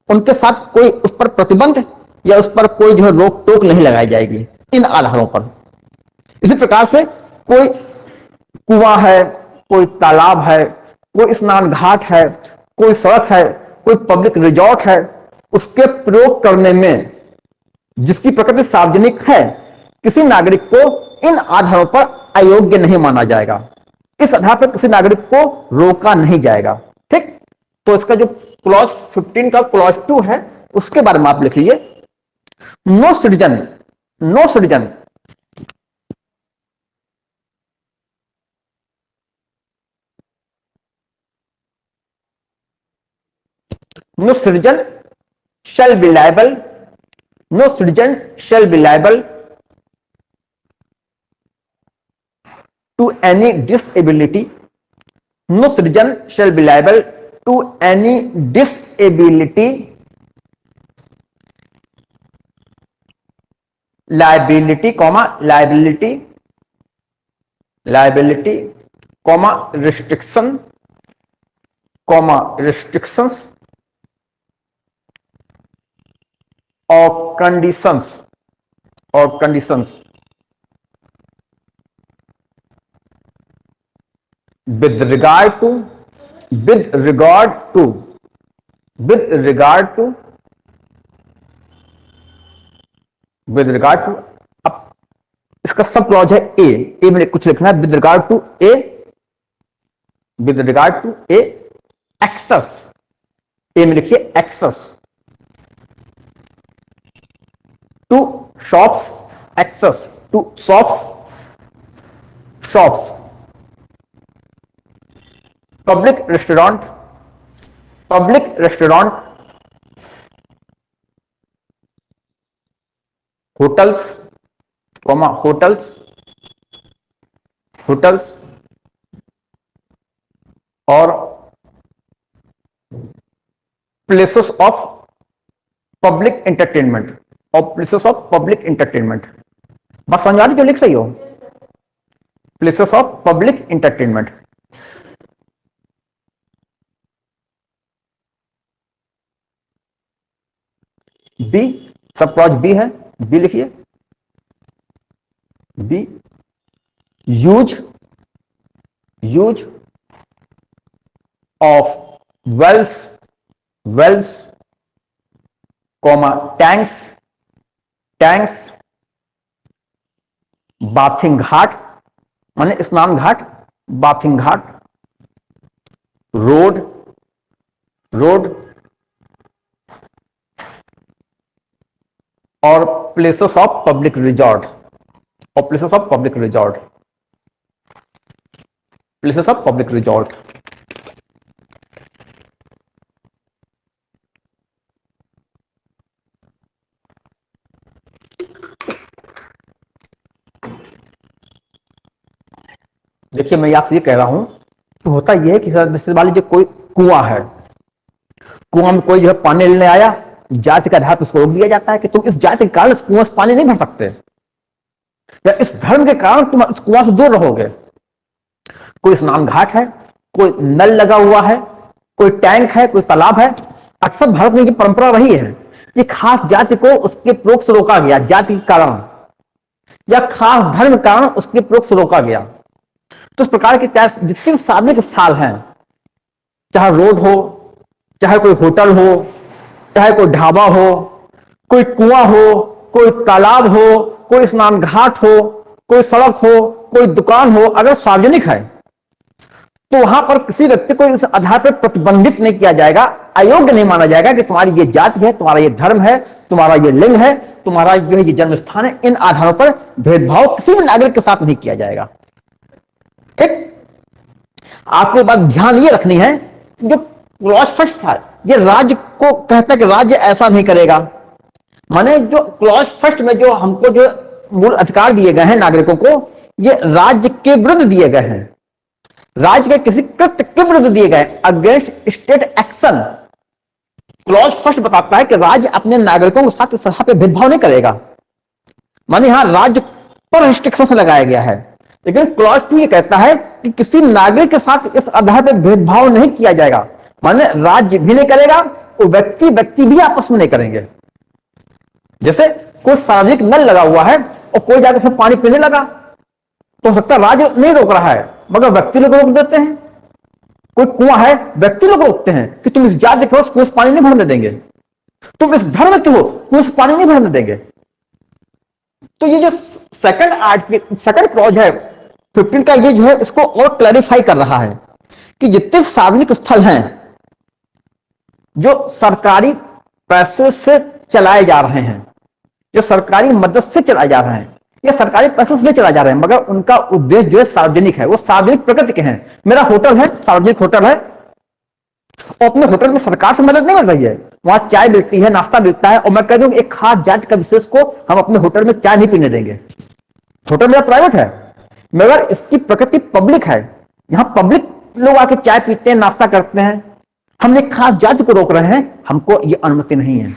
उनके साथ कोई उस पर प्रतिबंध या उस पर कोई जो है रोक टोक नहीं लगाई जाएगी इन आधारों पर। इसी प्रकार से कोई कुआं है, कोई तालाब है, कोई स्नान घाट है, कोई सड़क है, कोई पब्लिक रिजॉर्ट है, उसके प्रयोग करने में जिसकी प्रकृति सार्वजनिक है, किसी नागरिक को इन आधारों पर अयोग्य नहीं माना जाएगा, इस आधार पर किसी नागरिक को रोका नहीं जाएगा, ठीक। तो इसका जो क्लॉज 15 का क्लॉज 2 है उसके बारे में आप लिख लीजिए। No citizen, no citizen no citizen shall be liable, no citizen shall be liable to any disability, no citizen shall be liable to any disability, liability comma liability, liability comma restriction comma restrictions or conditions with regard to अब इसका sub clause है ए में कुछ लिखना है, with regard to A access, A में लिखिए access to shops, access to shops, public restaurant, hotels, और places of public entertainment, और प्लेसेस ऑफ पब्लिक एंटरटेनमेंट। बात समझ आ रही जो लिख रही हो, places of public entertainment. B, सब क्लॉज बी है, बी लिखिए। B, use of wells comma tanks, bathing ghat माने स्नान घाट, बाथिंग घाट, रोड और प्लेसेस ऑफ पब्लिक रिजॉर्ट, देखिए मैं आपसे ये कह रहा हूं कि होता यह है कि जैसे मान लीजिए कोई कुआं है, कुआं में कोई जो है पानी लेने आया, जाति के आधार पर उसको रोक दिया जाता है कि तुम इस जाति के कारण इस कुआं से पानी नहीं भर सकते, या इस धर्म के कारण तुम इस कुआं से दूर रहोगे। कोई स्नान घाट है, कोई नल लगा हुआ है, कोई टैंक है, कोई तालाब है, अक्सर भारत में की परंपरा रही है कि खास जाति को उसके प्रयोग से रोका गया, जाति के कारण या खास धर्म के कारण उसके प्रयोग से रोका गया। तो इस प्रकार के जितने सार्वजनिक स्थल हैं, चाहे रोड हो, चाहे कोई होटल हो, चाहे कोई ढाबा हो, कोई कुआं हो, कोई तालाब हो, कोई स्नान घाट हो, कोई सड़क हो, कोई दुकान हो, अगर सार्वजनिक है तो वहां पर किसी व्यक्ति को इस आधार पर प्रतिबंधित नहीं किया जाएगा, अयोग्य नहीं माना जाएगा कि तुम्हारी ये जाति है, तुम्हारा ये धर्म है, तुम्हारा ये लिंग है, तुम्हारा जो है ये जन्म स्थान है। इन आधारों पर भेदभाव किसी भी नागरिक के साथ नहीं किया जाएगा। ठीक, आपको बात ध्यान ये रखनी है, जो क्लॉज फर्स्ट था ये राज्य को कहता है कि राज्य ऐसा नहीं करेगा। माने जो क्लॉज फर्स्ट में जो हमको जो मूल अधिकार दिए गए हैं नागरिकों को, ये राज्य के विरुद्ध दिए गए हैं, राज्य के किसी कृत्य के विरुद्ध दिए गए, against state action. Clause first बताता है कि राज्य अपने नागरिकों के साथ इस तरह पे भेदभाव नहीं करेगा। माने यहां राज्य पर रिस्ट्रिक्शन लगाया गया है, लेकिन क्लॉज 2 ये कहता है कि किसी नागरिक के साथ इस आधार पर भेदभाव नहीं किया जाएगा। माने राज्य भी नहीं करेगा और व्यक्ति व्यक्ति भी आपस में नहीं करेंगे। जैसे कोई सार्वजनिक नल लगा हुआ है और कोई जाकर उसमें पानी पीने लगा, तो हो सकता है राज्य नहीं रोक रहा है मगर व्यक्ति लोग रोक देते हैं। कोई कुआं है, व्यक्ति लोग रोकते हैं कि तुम इस जाति के हो, कुएं से पानी नहीं भरने देंगे, तुम इस धर्म के हो, कुएं से पानी नहीं भरने देंगे। तो ये जो सेकंड क्लॉज है 15 का, ये जो है इसको और क्लैरिफाई कर रहा है कि जितने सार्वजनिक स्थल हैं जो सरकारी पैसे से चलाए जा रहे हैं, जो सरकारी मदद से चलाए जा रहे हैं या सरकारी पैसे से चलाए जा रहे हैं, मगर उनका उद्देश्य जो है सार्वजनिक है, वो सार्वजनिक प्रकृति के हैं। मेरा होटल है, सार्वजनिक होटल है, और अपने होटल में सरकार से मदद नहीं मिल रही है, वहां चाय मिलती है, नाश्ता मिलता है, और मैं कह दूं एक खास जाति का विशेष को हम अपने होटल में चाय नहीं पीने देंगे। होटल मेरा प्राइवेट है मगर इसकी प्रकृति पब्लिक है, यहां पब्लिक लोग आके चाय पीते हैं, नाश्ता करते हैं, हमने खास जाति को रोक रहे हैं, हमको ये अनुमति नहीं है।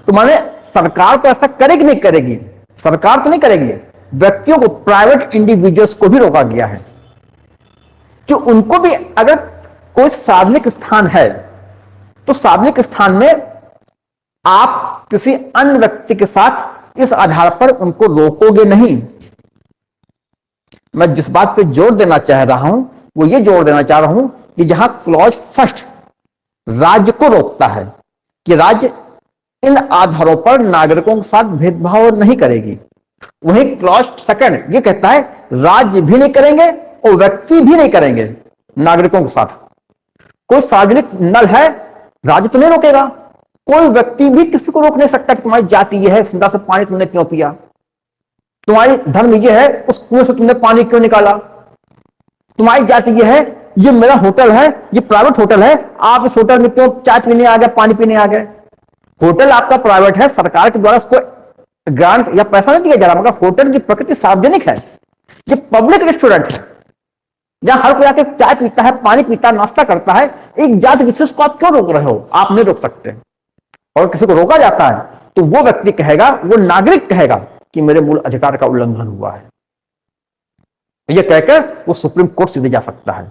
तो माने सरकार तो ऐसा करेगी नहीं करेगी, सरकार तो नहीं करेगी, व्यक्तियों को, प्राइवेट इंडिविजुअल्स को भी रोका गया है कि उनको भी अगर कोई सार्वजनिक स्थान है तो सार्वजनिक स्थान में आप किसी अन्य व्यक्ति के साथ इस आधार पर उनको रोकोगे नहीं। मैं जिस बात पे जोर देना चाह रहा हूं वो ये जोर देना चाह रहा हूं कि जहां क्लॉज फर्स्ट राज्य को रोकता है कि राज्य इन आधारों पर नागरिकों के साथ भेदभाव नहीं करेगी, वहीं क्लॉज सेकंड ये कहता है राज्य भी नहीं करेंगे और व्यक्ति भी नहीं करेंगे नागरिकों के साथ। कोई सार्वजनिक नल है, राज्य तो नहीं रोकेगा, कोई व्यक्ति भी किसी को रोक नहीं सकता कि तुम्हारी जाति ये है, सुंदर से पानी तुमने क्यों पिया, तुम्हारी धर्म ये है, उस कुएं से तुमने पानी क्यों निकाला, तुम्हारी जाति ये है, ये मेरा होटल है, ये प्राइवेट होटल है, आप इस होटल में क्यों चाय पीने आ गए, पानी पीने आ गए। होटल आपका प्राइवेट है, सरकार के द्वारा उसको ग्रांट या पैसा नहीं दिया जा रहा, मगर होटल की प्रकृति सार्वजनिक है, ये पब्लिक रेस्टोरेंट है जहां हर कोई आके चाय पीता है, पानी पीता है, नाश्ता करता है। एक जाति विशेष को आप क्यों रोक रहे हो, आप नहीं रोक सकते। और किसी को रोका जाता है तो वो व्यक्ति कहेगा, वो नागरिक कहेगा कि मेरे मूल अधिकार का उल्लंघन हुआ है, ये कहकर वो सुप्रीम कोर्ट सीधे जा सकता है।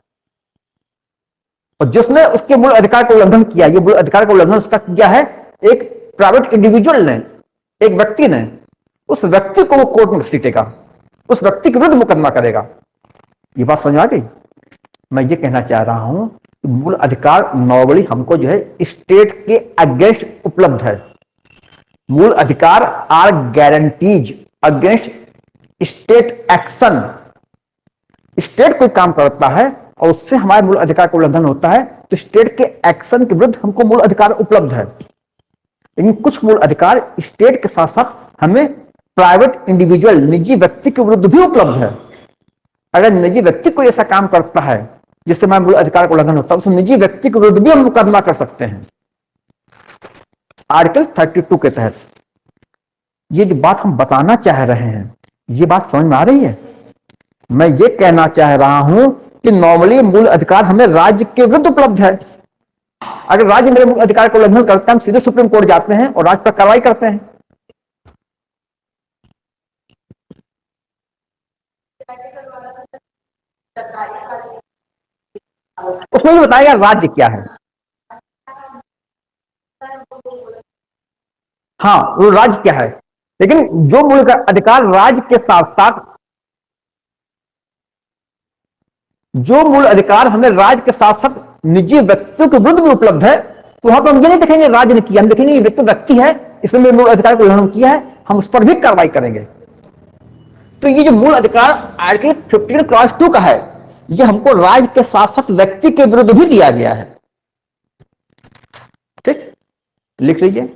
और जिसने उसके मूल अधिकार का उल्लंघन किया, ये मूल अधिकार का उल्लंघन उसका किया है एक प्राइवेट इंडिविजुअल ने, एक व्यक्ति ने, उस व्यक्ति को वो कोर्ट में घसीटेगा, उस व्यक्ति के विरुद्ध मुकदमा करेगा। ये बात समझ आ गई। मैं ये कहना चाह रहा हूं कि मूल अधिकार नॉर्मली हमको जो है स्टेट के अगेंस्ट उपलब्ध है। मूल अधिकार are guarantees against state action. State कोई काम करता है और उससे हमारे मूल अधिकार का उल्लंघन होता है तो स्टेट के एक्शन के विरुद्ध हमको मूल अधिकार उपलब्ध है। लेकिन कुछ मूल अधिकार स्टेट के साथ साथ हमें प्राइवेट इंडिविजुअल, निजी व्यक्ति के विरुद्ध भी उपलब्ध है। अगर निजी व्यक्ति कोई ऐसा काम करता है जिससे हमारे मूल अधिकार का उल्लंघन होता है, उस निजी व्यक्ति के विरुद्ध भी हम मुकदमा कर सकते हैं आर्टिकल 32 के तहत। ये जो बात हम बताना चाह रहे हैं, ये बात समझ में आ रही है। मैं ये कहना चाह रहा हूं कि नॉर्मली मूल अधिकार हमें राज्य के विरुद्ध उपलब्ध है। अगर राज्य मेरे मूल अधिकार का उल्लंघन करता है, हम सीधे सुप्रीम कोर्ट जाते हैं और राज्य पर कार्रवाई करते हैं। उसमें भी बताएगा राज्य क्या है। हाँ, वो राज्य क्या है, लेकिन जो मूल अधिकार राज्य के साथ साथ, जो मूल अधिकार हमें राज्य के साथ साथ निजी व्यक्तियों के विरुद्ध भी उपलब्ध है, तो वहां पर हम ये नहीं देखेंगे राज्य ने किया, हम देखेंगे ये व्यक्ति है, इसने मेरे मूल अधिकार को उल्लंघन किया है, हम उस पर भी कार्रवाई करेंगे। तो ये जो मूल अधिकार आर्टिकल 15 क्लॉज 2 का है, ये हमको राज्य के साथ साथ व्यक्ति के विरुद्ध भी दिया गया है। ठीक, लिख लीजिए।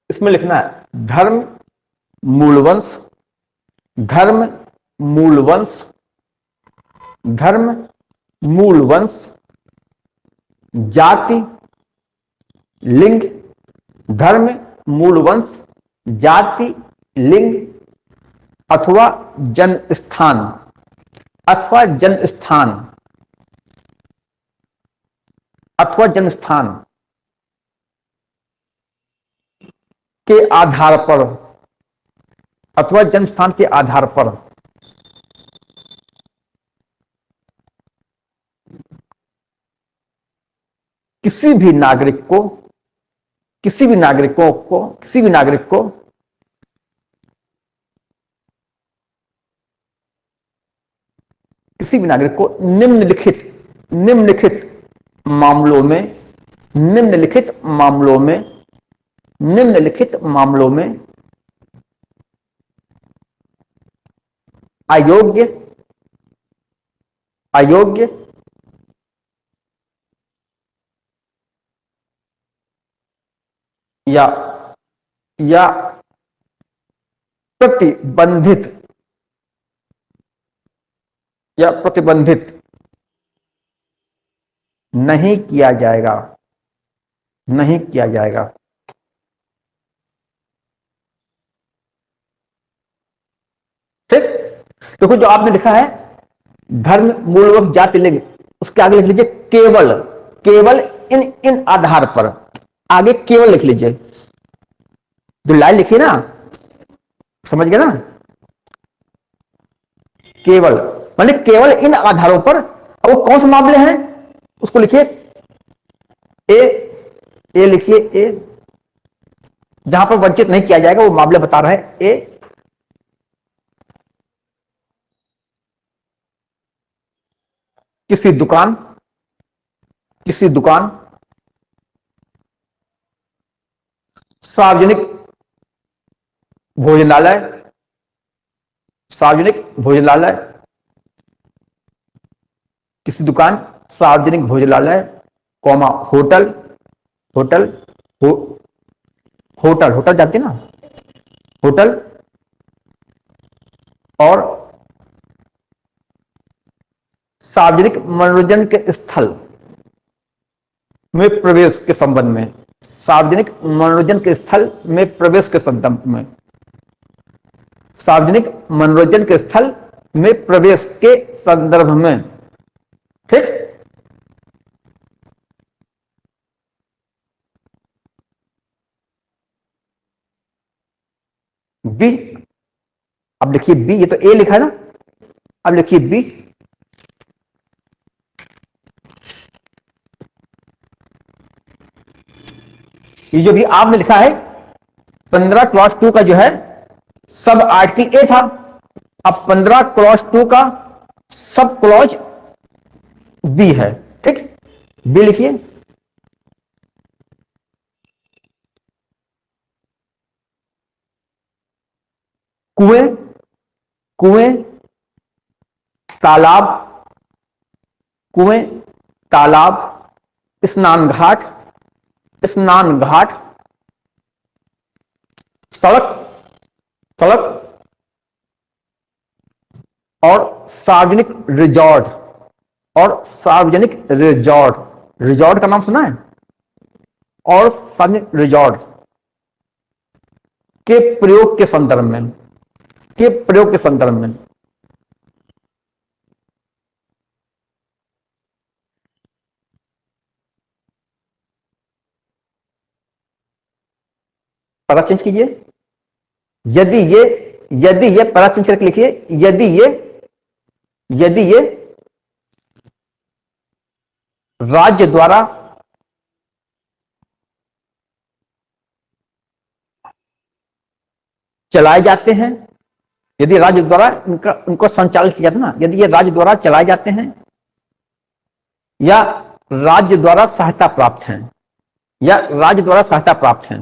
इसमें लिखना है धर्म मूलवंश, धर्म मूलवंश, धर्म मूलवंश, जाति लिंग, धर्म मूलवंश, जाति लिंग अथवा जन्म स्थान, अथवा जन्म स्थान, अथवा जन्म स्थान के आधार पर, अथवा जन्म स्थान के आधार पर किसी भी नागरिक को, किसी भी नागरिकों को, किसी भी नागरिक को किसी भी नागरिक को निम्नलिखित मामलों में, निम्नलिखित मामलों में, निम्नलिखित मामलों में अयोग्य, अयोग्य या प्रतिबंधित, या प्रतिबंधित नहीं किया जाएगा, नहीं किया जाएगा। ठीक, देखो जो आपने लिखा है धर्म मूलवंश जाति लिंग, उसके आगे लिख लीजिए केवल, केवल इन आधार पर, आगे केवल लिख लीजिए। जो लाइन लिखी ना, समझ गए ना, केवल माने केवल इन आधारों पर। अब वो कौन से मामले हैं उसको लिखिए, ए लिखिए, ए जहां पर वंचित नहीं किया जाएगा वो मामले बता रहे हैं। ए किसी दुकान, किसी दुकान, सार्वजनिक भोजनालय, सार्वजनिक भोजनालय, किसी दुकान, सार्वजनिक भोजनालय, comma hotel, hotel hotel, hotel जानते ना, होटल और सार्वजनिक मनोरंजन के स्थल में प्रवेश के संबंध में, सार्वजनिक मनोरंजन के स्थल में प्रवेश के संदर्भ में, सार्वजनिक मनोरंजन के स्थल में प्रवेश के संदर्भ में। ठीक, बी, अब लिखिए बी, ये तो ए लिखा है ना, अब लिखिए बी। ये जो भी आपने लिखा है 15 क्लॉज 2 का जो है सब आर्टिकल ए था, अब 15 क्लॉज 2 का सब क्लॉज बी है। ठीक, बी लिखिए। कुएं, कुएं, तालाब, कुएं, तालाब, स्नान घाट, स्नान घाट, सड़क, सड़क और सार्वजनिक रिजॉर्ट, और सार्वजनिक रिजॉर्ट, रिजॉर्ट का नाम सुना है, और सार्वजनिक रिजॉर्ट के प्रयोग के संदर्भ में, के प्रयोग के संदर्भ में। पैरा चेंज कीजिए, यदि ये पैरा चेंज करके लिखिए, यदि ये राज्य द्वारा चलाए जाते हैं, यदि राज्य द्वारा उनको संचालित किया जाता है ना, यदि ये राज्य द्वारा चलाए जाते हैं या राज्य द्वारा सहायता प्राप्त हैं, या राज्य द्वारा सहायता प्राप्त हैं,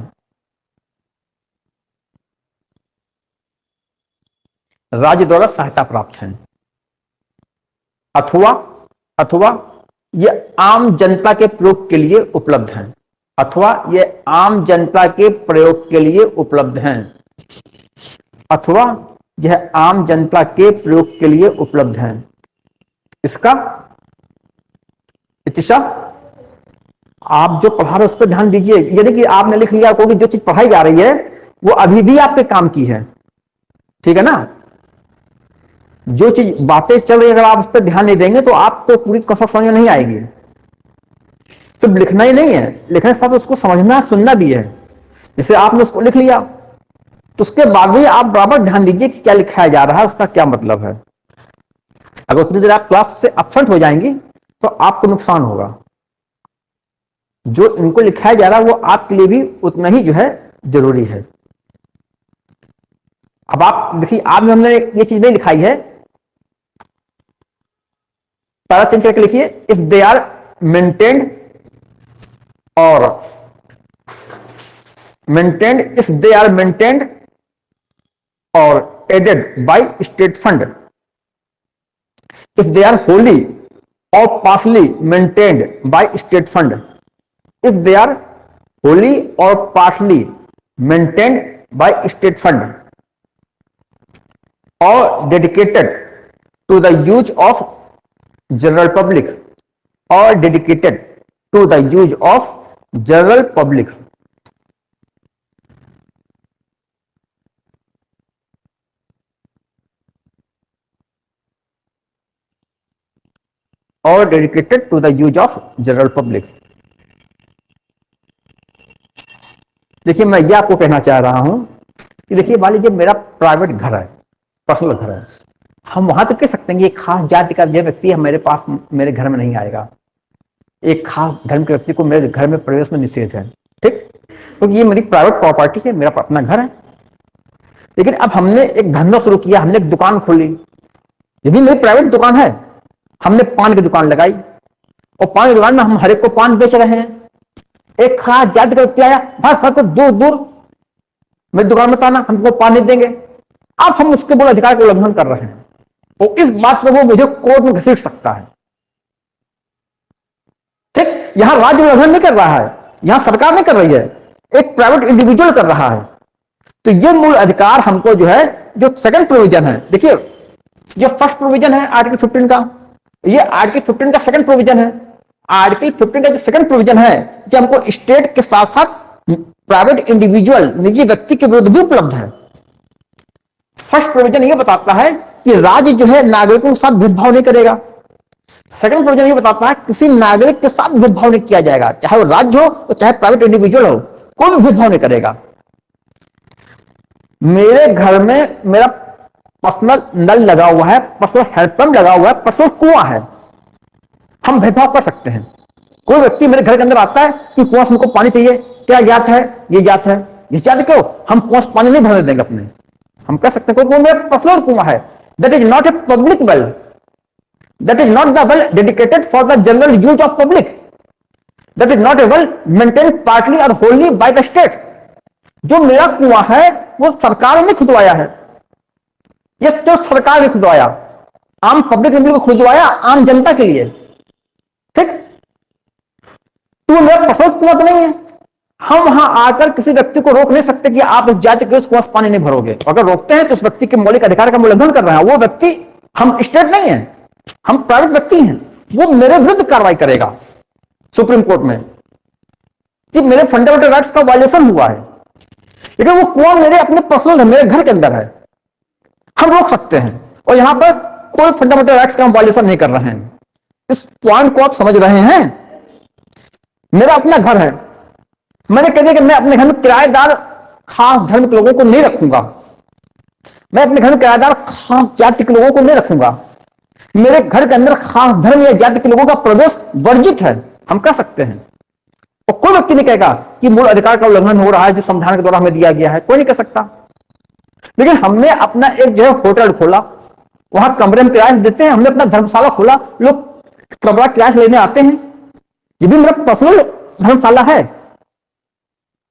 राज्य द्वारा सहायता प्राप्त है, अथवा अथवा ये आम जनता के प्रयोग के लिए उपलब्ध हैं, अथवा ये आम जनता के प्रयोग के लिए उपलब्ध हैं, अथवा यह आम जनता के प्रयोग के लिए उपलब्ध हैं। इसका इतिशा आप जो पढ़ा रहे हो उस पर ध्यान दीजिए। यानी कि आपने लिख लिया कि जो चीज पढ़ाई जा रही है वो अभी भी आपके काम की है, ठीक है ना। जो चीज बातें चल रही है अगर आप उस पर ध्यान नहीं देंगे तो आपको पूरी कसर समझ में नहीं आएगी। सिर्फ लिखना ही नहीं है, लिखने के साथ उसको समझना सुनना भी है। जैसे आपने उसको लिख लिया तो उसके बाद भी आप बराबर ध्यान दीजिए कि क्या लिखाया जा रहा है, उसका क्या मतलब है। अगर उतनी देर आप क्लास से एब्सेंट हो जाएंगी तो आपको नुकसान होगा। जो इनको लिखाया जा रहा है वो आपके लिए भी उतना ही जो है जरूरी है। अब आप देखिए, आप में हमने ये चीज नहीं लिखाई है, पैरा चेंज करके लिखिए, इफ दे आर मेंटेन्ड और maintained, if they are maintained और aided by state fund, if they are wholly or partially maintained by state fund, if they are wholly or partially maintained by state fund or dedicated to the use of general public, or dedicated to the use of general public, or dedicated to the use of general public। देखिए, मैं ये आपको कहना चाह रहा हूं कि देखिए, मान लीजिए मेरा प्राइवेट घर है, पर्सनल घर है, हम वहां तक कह सकते हैं कि एक खास जाति का जो व्यक्ति है मेरे पास, मेरे घर में नहीं आएगा, एक खास धर्म के व्यक्ति को मेरे घर में प्रवेश में निषेध है, ठीक। तो ये मेरी प्राइवेट प्रॉपर्टी है, मेरा अपना घर है। लेकिन अब हमने एक धंधा शुरू किया, हमने एक दुकान खोली, ये भी मेरी प्राइवेट दुकान है। हमने पान की दुकान लगाई और पान की दुकान में हम हर एक को पान बेच रहे हैं। एक खास जाति का व्यक्ति आया, भाई तो दूर दूर मेरी दुकान में आना, हमको पान नहीं देंगे। अब हम उसके मूल अधिकार का उल्लंघन कर रहे हैं और इस बात पर वो मुझे कोर्ट में घसीट सकता है, ठीक। यहां राज्य उल्लंघन नहीं कर रहा है, यहां सरकार नहीं कर रही है, एक प्राइवेट इंडिविजुअल कर रहा है। तो ये मूल अधिकार हमको जो है, जो सेकंड प्रोविजन है, देखिए जो फर्स्ट प्रोविजन है आर्टिकल 15 का, ये आर्टिकल 15 का सेकंड प्रोविजन है। आर्टिकल 15 का जो सेकंड प्रोविजन है, जो हमको स्टेट के साथ साथ प्राइवेट इंडिविजुअल निजी व्यक्ति के विरुद्ध भी उपलब्ध है। फर्स्ट प्रोविजन ये बताता है कि राज्य जो है नागरिकों के साथ भेदभाव नहीं करेगा। सेकंड प्रोविजन ये बताता है किसी नागरिक के साथ भेदभाव नहीं किया जाएगा, चाहे वो राज्य हो तो चाहे प्राइवेट इंडिविजुअल हो, कोई भी भेदभाव नहीं करेगा। मेरे घर में मेरा पर्सनल नल लगा हुआ है, पर्सनल हैंडपंप लगा हुआ है, पर्सनल कुआं है, हम भेदभाव कर सकते हैं। कोई व्यक्ति मेरे घर के अंदर आता है कि कुआं से हमको पानी चाहिए, क्या जात है, ये जात है, इस जात क्यों, हम कुआं से पानी नहीं भरने देंगे अपने, हम कह सकते हैं। कोई मेरा पर्सनल कुआं है, that is not a public well, that is not the well dedicated for the general use of public, that is not a well maintained partly और होलली बाय द स्टेट। जो मेरा कुआं है वो सरकार ने खुदवाया है, ये तो सरकार ने खुदवाया, आम पब्लिक ने को खुदवाया आम जनता के लिए, ठीक। तो मेरा पर्सनल कुआं तो नहीं है, हम वहां आकर किसी व्यक्ति को रोक नहीं सकते कि आप इस जाति के उस कुआं से पानी नहीं भरोगे। अगर रोकते हैं तो उस व्यक्ति के मौलिक अधिकार का उल्लंघन कर रहे हैं। वो व्यक्ति, हम स्टेट नहीं है, हम प्राइवेट व्यक्ति हैं, वो मेरे विरुद्ध कार्रवाई करेगा सुप्रीम कोर्ट में कि मेरे फंडामेंटल राइट्स का वायलेशन हुआ है। लेकिन वो कुआं मेरे अपने पर्सनल है, मेरे घर के अंदर है, हम रोक सकते हैं और यहां पर कोई फंडामेंटल राइट्स का हम वायलेशन नहीं कर रहे हैं। इस पॉइंट को आप समझ रहे हैं। मेरा अपना घर है, मैंने कह दिया कि मैं अपने घर में किराएदार खास धर्म के लोगों को नहीं रखूंगा, मैं अपने घर में किराएदार खास जाति के लोगों को नहीं रखूंगा, मेरे घर के अंदर खास धर्म या जाति के लोगों का प्रवेश वर्जित है, हम कह सकते हैं। और कोई व्यक्ति नहीं कहेगा कि मूल अधिकार का उल्लंघन हो रहा है जो संविधान के द्वारा हमें दिया गया है, कोई नहीं कह सकता। लेकिन हमने अपना एक जो है होटल खोला, वहां कमरे में किराए देते हैं, हमने अपना धर्मशाला खोला, लोग कमरा किराए लेने आते हैं, ये भी मेरा पर्सनल धर्मशाला है,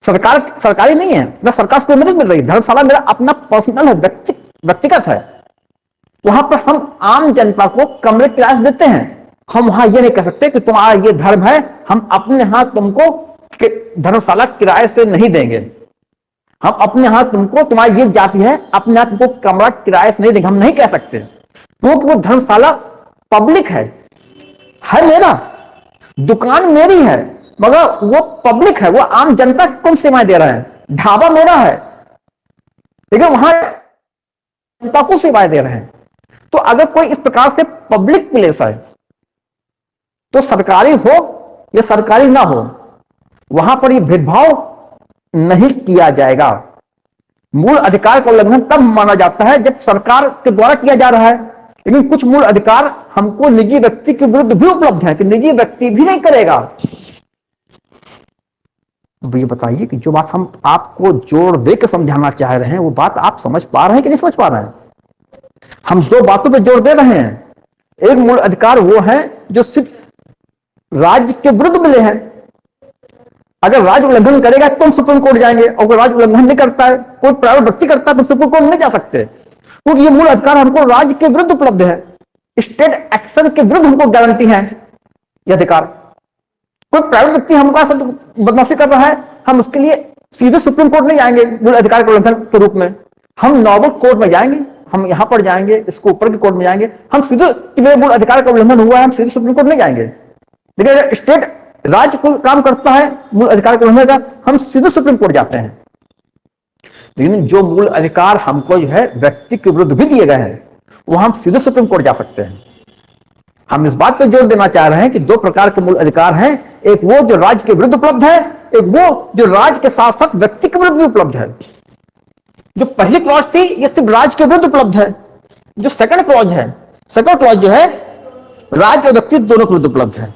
सरकारी नहीं है, ना सरकार से कोई मदद मिल रही है। धर्मशाला मेरा अपना पर्सनल है, व्यक्तिगत है, वहां पर हम आम जनता को कमरे किराए से देते हैं। हम वहां ये नहीं कह सकते कि तुम्हारा ये धर्म है, हम अपने यहां तुमको धर्मशाला किराए से नहीं देंगे, हम अपने यहां तुमको, तुम्हारी ये जाति है, अपने यहां तुमको कमरा किराए से नहीं देंगे, हम नहीं कह सकते, क्योंकि वो धर्मशाला पब्लिक है मेरा, दुकान मेरी है, मगर वो पब्लिक है, वो आम जनता को कौन सेवाएं दे रहे हैं। ढाबा मेरा है, लेकिन वहां जनता को सेवाएं दे रहे हैं। तो अगर कोई इस प्रकार से पब्लिक प्लेस है, तो सरकारी हो या सरकारी ना हो, वहां पर ये भेदभाव नहीं किया जाएगा। मूल अधिकार का उल्लंघन तब माना जाता है जब सरकार के द्वारा किया जा रहा है, लेकिन कुछ मूल अधिकार हमको निजी व्यक्ति के विरुद्ध भी उपलब्ध है कि निजी व्यक्ति भी नहीं करेगा। तो ये बताइए कि जो बात हम आपको जोड़ दे के समझाना चाह रहे हैं, वो बात आप समझ पा रहे हैं कि नहीं समझ पा रहे हैं? हम दो बातों पे जोर दे रहे हैं। एक मूल अधिकार वो है जो सिर्फ राज्य के विरुद्ध मिले हैं, अगर राज्य उल्लंघन करेगा तो हम सुप्रीम कोर्ट जाएंगे, और अगर राज्य उल्लंघन नहीं करता है, कोई प्राइवेट व्यक्ति करता है, तो सुप्रीम कोर्ट नहीं जा सकते, क्योंकि ये मूल अधिकार हमको राज्य के विरुद्ध उपलब्ध है। स्टेट एक्शन के विरुद्ध हमको गारंटी है ये अधिकार। कोई प्राइवेट व्यक्ति हमका बदमाशी कर रहा है, हम उसके लिए सीधे सुप्रीम कोर्ट नहीं जाएंगे मूल अधिकार के उल्लंघन के रूप में, हम नॉर्मल कोर्ट में जाएंगे, हम यहां पर जाएंगे, इसको ऊपर की कोर्ट में जाएंगे, हम सीधे मेरे मूल अधिकार का उल्लंघन हुआ है, हम सीधे सुप्रीम कोर्ट नहीं जाएंगे। लेकिन अगर स्टेट राज्य कोई काम करता है मूल अधिकार के उल्लंघन का, हम सीधे सुप्रीम कोर्ट जाते हैं। लेकिन जो मूल अधिकार हमको जो है व्यक्ति के विरुद्ध भी दिए गए हैं, वो हम सीधे सुप्रीम कोर्ट जा सकते हैं। हम इस बात पर जोर देना चाह रहे हैं कि दो प्रकार के मूल अधिकार हैं, एक वो जो राज्य के विरुद्ध उपलब्ध है, एक वो जो राज्य के साथ साथ व्यक्ति के विरुद्ध भी उपलब्ध है। जो पहली क्लॉज थी ये सिर्फ राज्य के विरुद्ध उपलब्ध है, जो सेकंड क्लॉज है, सेकंड क्लॉज जो है राज्य और व्यक्ति दोनों के विरुद्ध उपलब्ध है।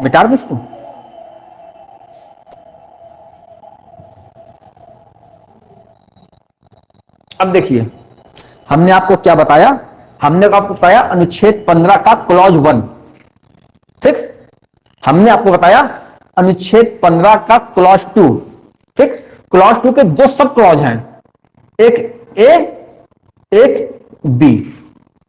मिटा दो इसको। अब देखिए हमने आपको क्या बताया, हमने आपको बताया अनुच्छेद 15 का क्लॉज 1, ठीक। हमने आपको बताया अनुच्छेद 15 का क्लॉज 2, ठीक। क्लॉज 2 के दो सब क्लॉज हैं, एक ए एक बी,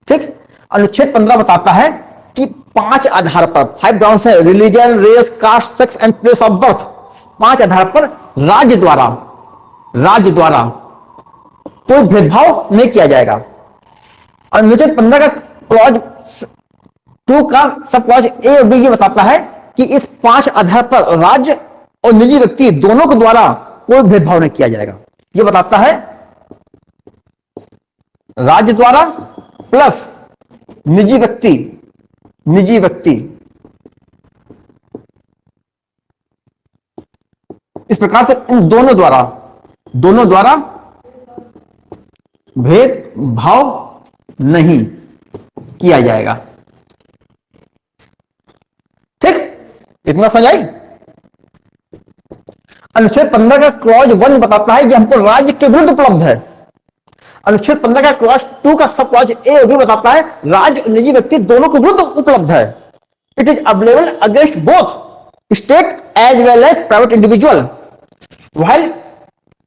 ठीक। अनुच्छेद 15 बताता है कि 5 आधार पर, 5 ग्राउंड्स है, religion, race, caste, sex and place of birth, 5 आधार पर राज्य द्वारा कोई भेदभाव नहीं किया जाएगा। अनुच्छेद 15 का क्लॉज 2 का सब क्लॉज ए और बी ये बताता है कि इस 5 आधार पर राज्य और निजी व्यक्ति दोनों के द्वारा कोई भेदभाव नहीं किया जाएगा। ये बताता है राज्य द्वारा प्लस निजी व्यक्ति इस प्रकार से इन दोनों द्वारा भेदभाव नहीं किया जाएगा, ठीक। इतना समझ आई। अनुच्छेद 15 का क्लॉज 1 बताता है कि हमको राज्य के विरुद्ध उपलब्ध है। अनुच्छेद 15 का क्लॉज 2 का सब क्लॉज ए भी बताता है राज्य और निजी व्यक्ति दोनों के विरुद्ध उपलब्ध है। It is available against both state as well as private individual, while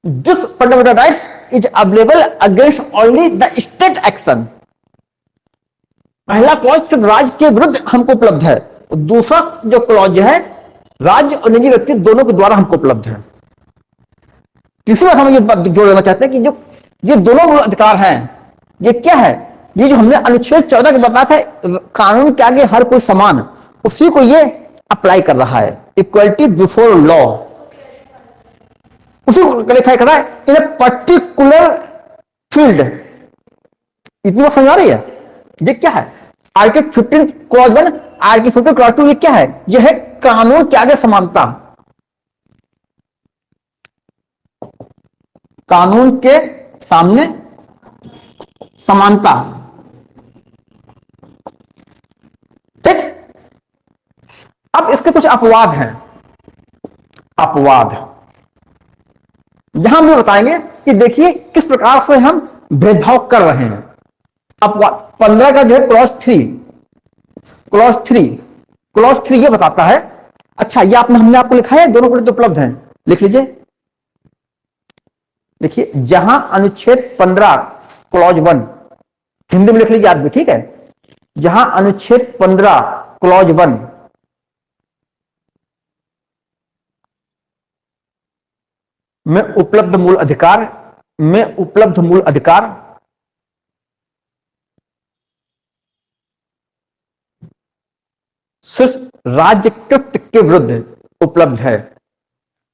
this fundamental rights is available against only the state action. पहला क्लॉज सिर्फ राज्य के विरुद्ध हमको उपलब्ध है, दूसरा जो क्लॉज है राज्य और निजी व्यक्ति दोनों के द्वारा हमको उपलब्ध है। तीसरी बात हम ये बात जोड़ देना चाहते हैं कि जो ये दोनों मूल अधिकार हैं, ये क्या है, ये जो हमने अनुच्छेद 14 के बताया था कानून के आगे हर कोई समान, उसी को ये अप्लाई कर रहा है, इक्वलिटी बिफोर लॉ, उसी को क्लैरिफाई कर रहा है इन ए पर्टिकुलर फील्ड। इतनी बात समझ आ रही है? ये क्या है आर्टिकल 15 क्लॉज 1, आर्टिकल 15 क्लॉज 2, ये क्या है? ये है कानून के आगे समानता, कानून के सामने समानता, ठीक। अब इसके कुछ अपवाद हैं, अपवाद यहां हम ये बताएंगे कि देखिए किस प्रकार से हम भेदभाव कर रहे हैं। अपवाद 15 का जो है क्लॉज 3, क्लॉज 3, क्लॉज 3 ये बताता है, अच्छा ये हमने आपको लिखा है, दोनों क्लॉज उपलब्ध हैं, लिख लीजिए। देखिए जहां अनुच्छेद 15 क्लॉज 1, हिंदी में लिख लीजिए आप भी, ठीक है, जहां अनुच्छेद 15 क्लॉज 1 में उपलब्ध मूल अधिकार सिर्फ राज्यकृत के विरुद्ध उपलब्ध है,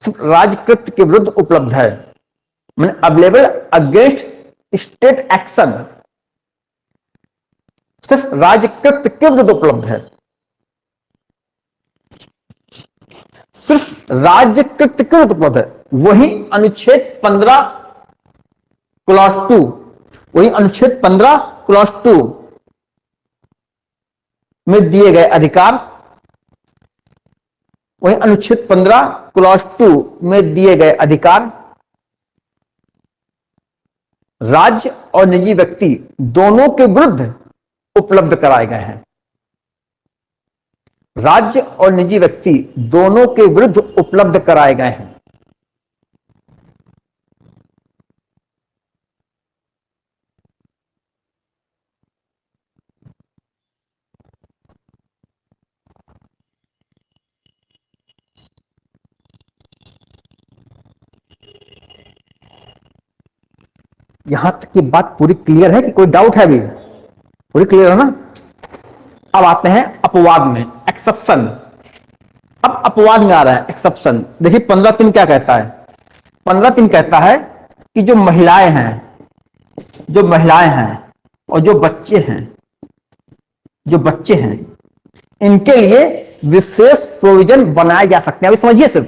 सिर्फ राज्यकृत के विरुद्ध उपलब्ध है, मैंने अवेलेबल अगेंस्ट स्टेट एक्शन, सिर्फ राज्यकृत के विरुद्ध उपलब्ध है, सिर्फ राज्यकृत के विरुद्ध उपलब्ध है। वही अनुच्छेद 15 क्लॉज 2, वही अनुच्छेद 15 क्लॉज 2 में दिए गए अधिकार, वही अनुच्छेद 15 क्लॉज 2 में दिए गए अधिकार राज्य और निजी व्यक्ति दोनों के विरुद्ध उपलब्ध कराए गए हैं, राज्य और निजी व्यक्ति दोनों के विरुद्ध उपलब्ध कराए गए हैं। यहां तक की बात पूरी क्लियर है कि कोई डाउट है? अभी पूरी क्लियर है ना? अब आते हैं अपवाद में, एक्सेप्शन। अब अपवाद में आ रहा है एक्सेप्शन। देखिए 15(3) क्या कहता है? 15(3) कहता है कि जो महिलाएं हैं और जो बच्चे हैं इनके लिए विशेष प्रोविजन बनाए जा सकते हैं। अभी समझिए, सिर्फ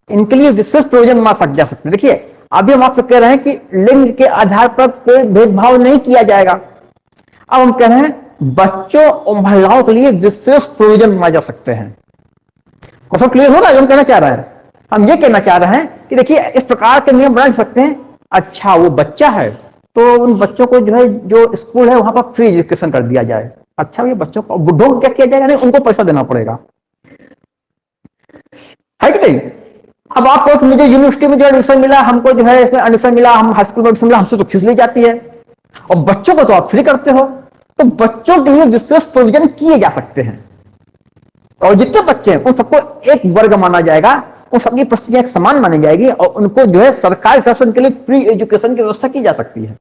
इनके लिए विशेष प्रोविजन बना जा सकते हैं। देखिए अभी हम आपसे कह रहे हैं कि लिंग के आधार पर कोई भेदभाव नहीं किया जाएगा। अब हम कह रहे हैं बच्चों और महिलाओं के लिए विशेष प्रोविजन बनाए जा सकते हैं। क्वेश्चन क्लियर हो रहा है? हम कहना चाह रहे हैं, हम ये कहना चाह रहे हैं कि देखिए इस प्रकार के नियम बना सकते हैं। अच्छा वो बच्चा है तो उन बच्चों को जो है, जो स्कूल है वहां पर फ्री एजुकेशन कर दिया जाए। अच्छा ये बच्चों को, बुढ़ों को क्या किया जाएगा? नहीं, उनको पैसा देना पड़ेगा, है कि नहीं? अब आपको मुझे यूनिवर्सिटी में जो एडमिशन मिला, हमको जो है इसमें एडमिशन मिला, हम हाई स्कूल में एडमिशन मिला, हमसे तो फीस ली जाती है, और बच्चों को तो आप फ्री करते हो। तो बच्चों के लिए विशेष प्रोविजन किए जा सकते हैं, और जितने बच्चे हैं उन सबको एक वर्ग माना जाएगा, उन सबकी परिस्थितियां एक समान मानी जाएगी, और उनको जो है सरकार की तरफ से उनके लिए फ्री एजुकेशन की व्यवस्था की जा सकती है।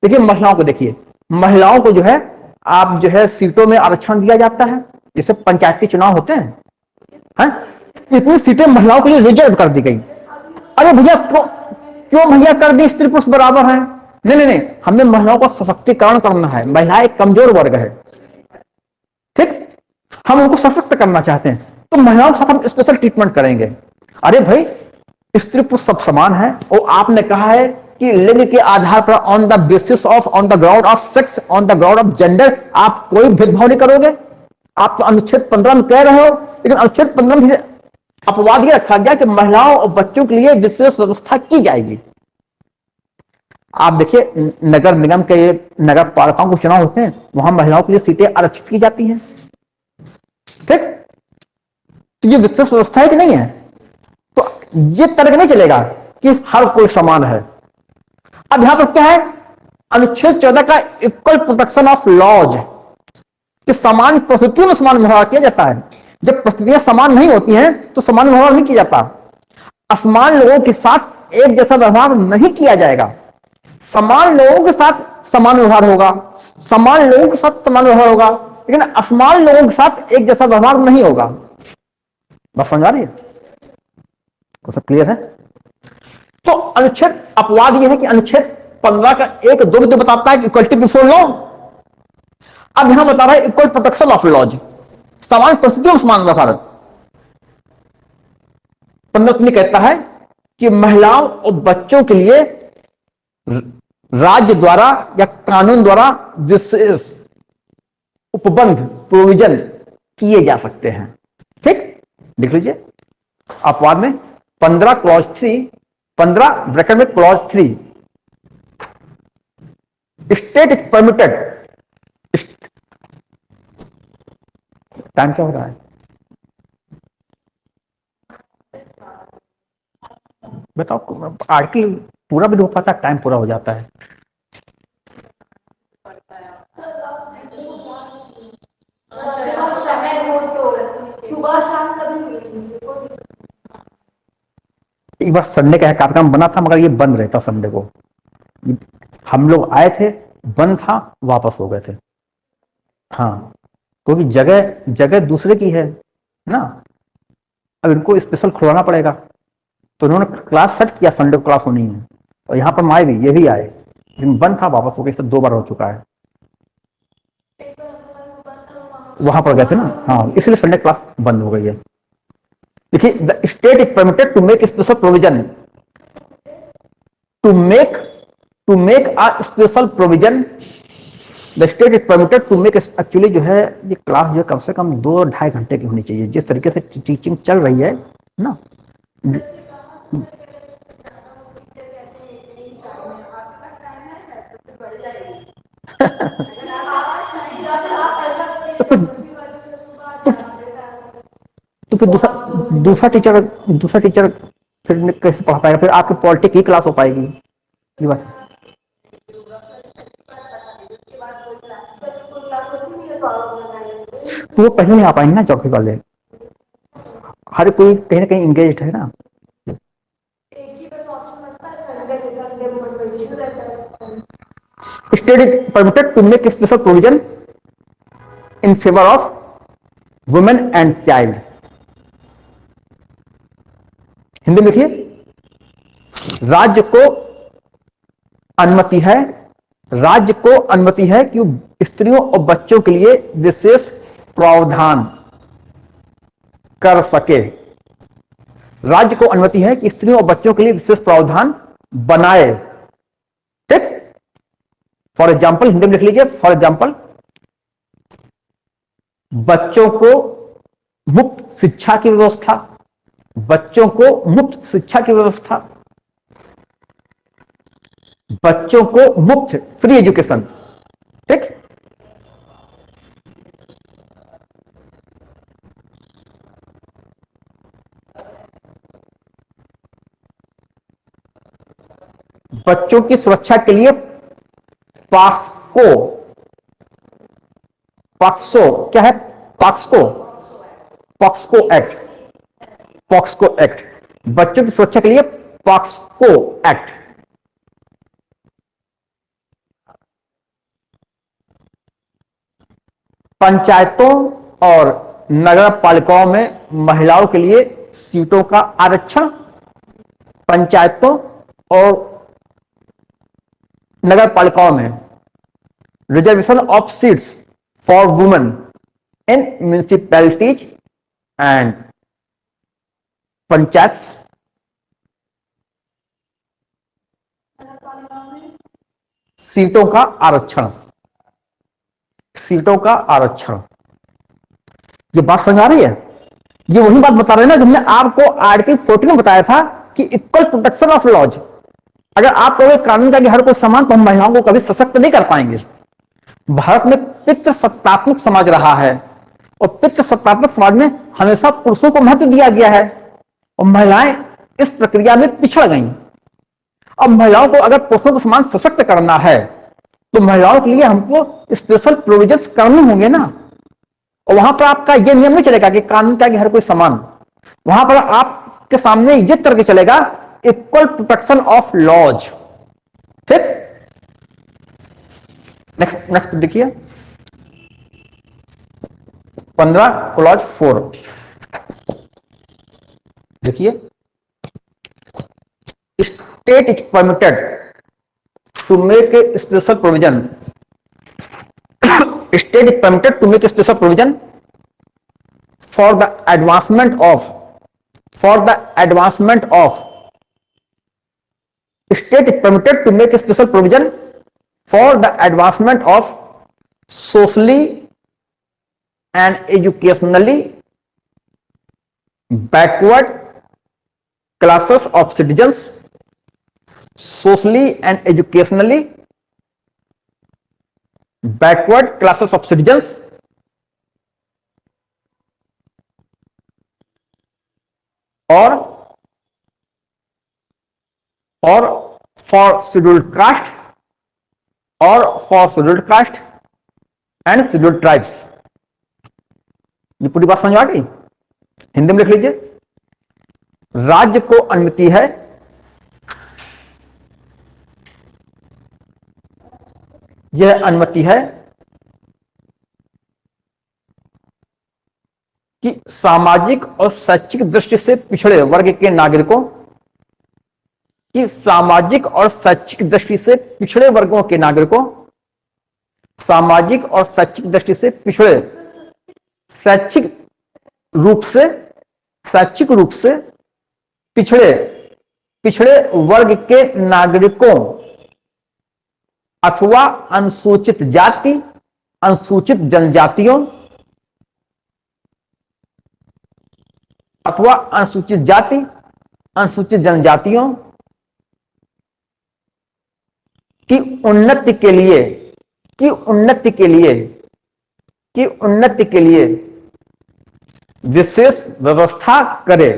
देखिए महिलाओं को, देखिए महिलाओं को जो है आप जो है सीटों में आरक्षण दिया जाता है, जैसे पंचायती चुनाव होते हैं, इतनी सीटें महिलाओं के लिए रिजर्व कर दी गई। अरे भैया क्यों भैया कर दी? स्त्री पुरुष बराबर है। नहीं, हमें महिलाओं का सशक्तिकरण करना है। महिला एक कमजोर वर्ग है, ठीक, हम उनको सशक्त करना चाहते हैं, तो महिलाओं के साथ हम स्पेशल ट्रीटमेंट करेंगे। अरे भाई स्त्री पुरुष सब समान है, और आपने कहा है कि लिंग के आधार पर on the basis of, on the ground of sex, on the ground of gender आप कोई भेदभाव नहीं करोगे। आप तो अनुच्छेद 15 में कह रहे हो, लेकिन अनुच्छेद 15 में अपवाद यह रखा गया कि महिलाओं और बच्चों के लिए विशेष व्यवस्था की जाएगी। आप देखिए नगर निगम के, नगर पालिकाओं के चुनाव होते हैं, वहां महिलाओं के लिए सीटें आरक्षित की जाती हैं, ठीक। तो ये विशेष व्यवस्था है कि नहीं है? तो ये तर्क नहीं चलेगा कि हर कोई समान है। अब यहां पर क्या है? अनुच्छेद 14 का इक्वल प्रोटेक्शन ऑफ लॉज, कि समान परिस्थितियों में समान व्यवहार किया जाता है। जब परिस्थितियां समान नहीं होती हैं तो समान व्यवहार नहीं किया जाता। असमान लोगों के साथ एक जैसा व्यवहार नहीं किया जाएगा। समान लोगों के साथ समान व्यवहार होगा, समान लोगों के साथ समान व्यवहार होगा, लेकिन असमान लोगों के साथ एक जैसा व्यवहार नहीं होगा। बात समझ आ रही है? तो सब क्लियर है? तो अनुच्छेद, अपवाद यह है कि अनुच्छेद 15 का 1-2 जो बताता है कि इक्वलिटी बिफोर लॉ, अब यहां बता रहा है इक्वल प्रोटेक्शन ऑफ लॉज, समान परिस्थितियों में समान व्यवहार। 15 कहता है कि महिलाओं और बच्चों के लिए राज्य द्वारा या कानून द्वारा विशेष उपबंध, प्रोविजन किए जा सकते हैं, ठीक। लिख लीजिए अपवाद में 15 क्लॉज 3, 15 ब्रैकेट में clause 3, state is permitted, time क्या हो रहा है? बताओ, आर्टिकल पूरा भी नहीं हो पाता, टाइम पूरा हो जाता है। आपके पास समय हो तो सुबह शाम कभी मिलेंगे। एक बार संडे का कार्यक्रम बना था, मगर ये बंद रहता संडे को। हम लोग आए थे, बंद था, वापस हो गए थे। हाँ, क्योंकि जगह जगह दूसरे की है ना, अब इनको स्पेशल खुलवाना पड़ेगा। तो उन्होंने क्लास सेट किया, संडे को क्लास होनी है, और यहाँ पर माए भी, ये भी आए, लेकिन बंद था, वापस हो गए। सब 2 बार हो चुका है। वहां पर गए थे ना, हाँ, इसलिए संडे क्लास बंद हो गई है। देखिए, the state is permitted to make special provision, to make a special provision. The state is permitted to make, actually जो है ये क्लास जो है कम से कम 2-2.5 घंटे की होनी चाहिए, जिस तरीके से टीचिंग चल रही है ना। तो फिर तो फिर दूसरा टीचर फिर कैसे पढ़ा पाएगा? फिर आपकी पॉलिटिक की क्लास हो पाएगी? ये बात है। तो वो पहले नहीं आ पाएंगे ना चौकी वाले, हर कोई कहीं ना कहीं इंगेज है ना। State is permitted to make special provision in favour of women and child. Hindi में लिखिए, राज्य को अनुमति है कि स्त्रियों और बच्चों के लिए विशेष प्रावधान कर सके। राज्य को अनुमति है कि स्त्रियों और बच्चों के लिए विशेष प्रावधान बनाए। ठीक, फॉर एग्जाम्पल हिंदी में लिख लीजिए, फॉर एग्जाम्पल बच्चों को मुफ्त शिक्षा की व्यवस्था, बच्चों को मुफ्त शिक्षा की व्यवस्था, बच्चों को मुफ्त फ्री एजुकेशन। ठीक, बच्चों की सुरक्षा के लिए पॉक्सो क्या है? पॉक्सको एक्ट, बच्चों की सुरक्षा के लिए पॉक्सको एक्ट। पंचायतों और नगर पालिकाओं में महिलाओं के लिए सीटों का आरक्षण, पंचायतों और नगर पालिकाओं में reservation of seats for women in municipalities and panchayat, सीटों का आरक्षण, सीटों का आरक्षण। ये बात समझ आ रही है? ये वही बात बता रहे हैं ना जो हमने आपको आर्टिकल 14 में बताया था कि इक्वल प्रोटेक्शन ऑफ लॉज। अगर आप कहोगे कानून का कि हर कोई समान, तो हम महिलाओं को कभी सशक्त नहीं कर पाएंगे। भारत में पितृसत्तात्मक समाज रहा है, और पितृसत्तात्मक समाज में हमेशा पुरुषों को महत्व दिया गया है, और महिलाएं इस प्रक्रिया में पिछड़ गई। अब महिलाओं को अगर पुरुषों को समान सशक्त करना है, तो महिलाओं के लिए हमको स्पेशल प्रोविजंस करने होंगे ना। और वहां पर आपका यह नियम नहीं चलेगा कि कानून का कि हर कोई समान, वहां पर आपके सामने यह तर्क चलेगा, इक्वल प्रोटेक्शन ऑफ लॉज। ठीक, नेक्स्ट देखिए 15 क्लॉज 4 देखिए, state is permitted to make a special provision, state is permitted to make a special provision for the advancement of state is permitted to make a special provision for the advancement of socially and educationally backward classes of citizens, socially and educationally backward classes of citizens और for scheduled caste और for scheduled caste and scheduled tribes. ये पूरी बात समझ आ गई? हिंदी में लिख लीजिए। राज्य को अनुमति है यह अनुमति है कि सामाजिक और शैक्षिक दृष्टि से पिछड़े वर्ग के नागरिकों कि सामाजिक और शैक्षिक दृष्टि से पिछड़े वर्गों के नागरिकों सामाजिक और शैक्षिक दृष्टि से पिछड़े शैक्षिक रूप से पिछड़े वर्ग के नागरिकों अथवा अनुसूचित जाति अनुसूचित जनजातियों अथवा अनुसूचित जाति अनुसूचित जनजातियों की उन्नति के लिए विशेष व्यवस्था करे।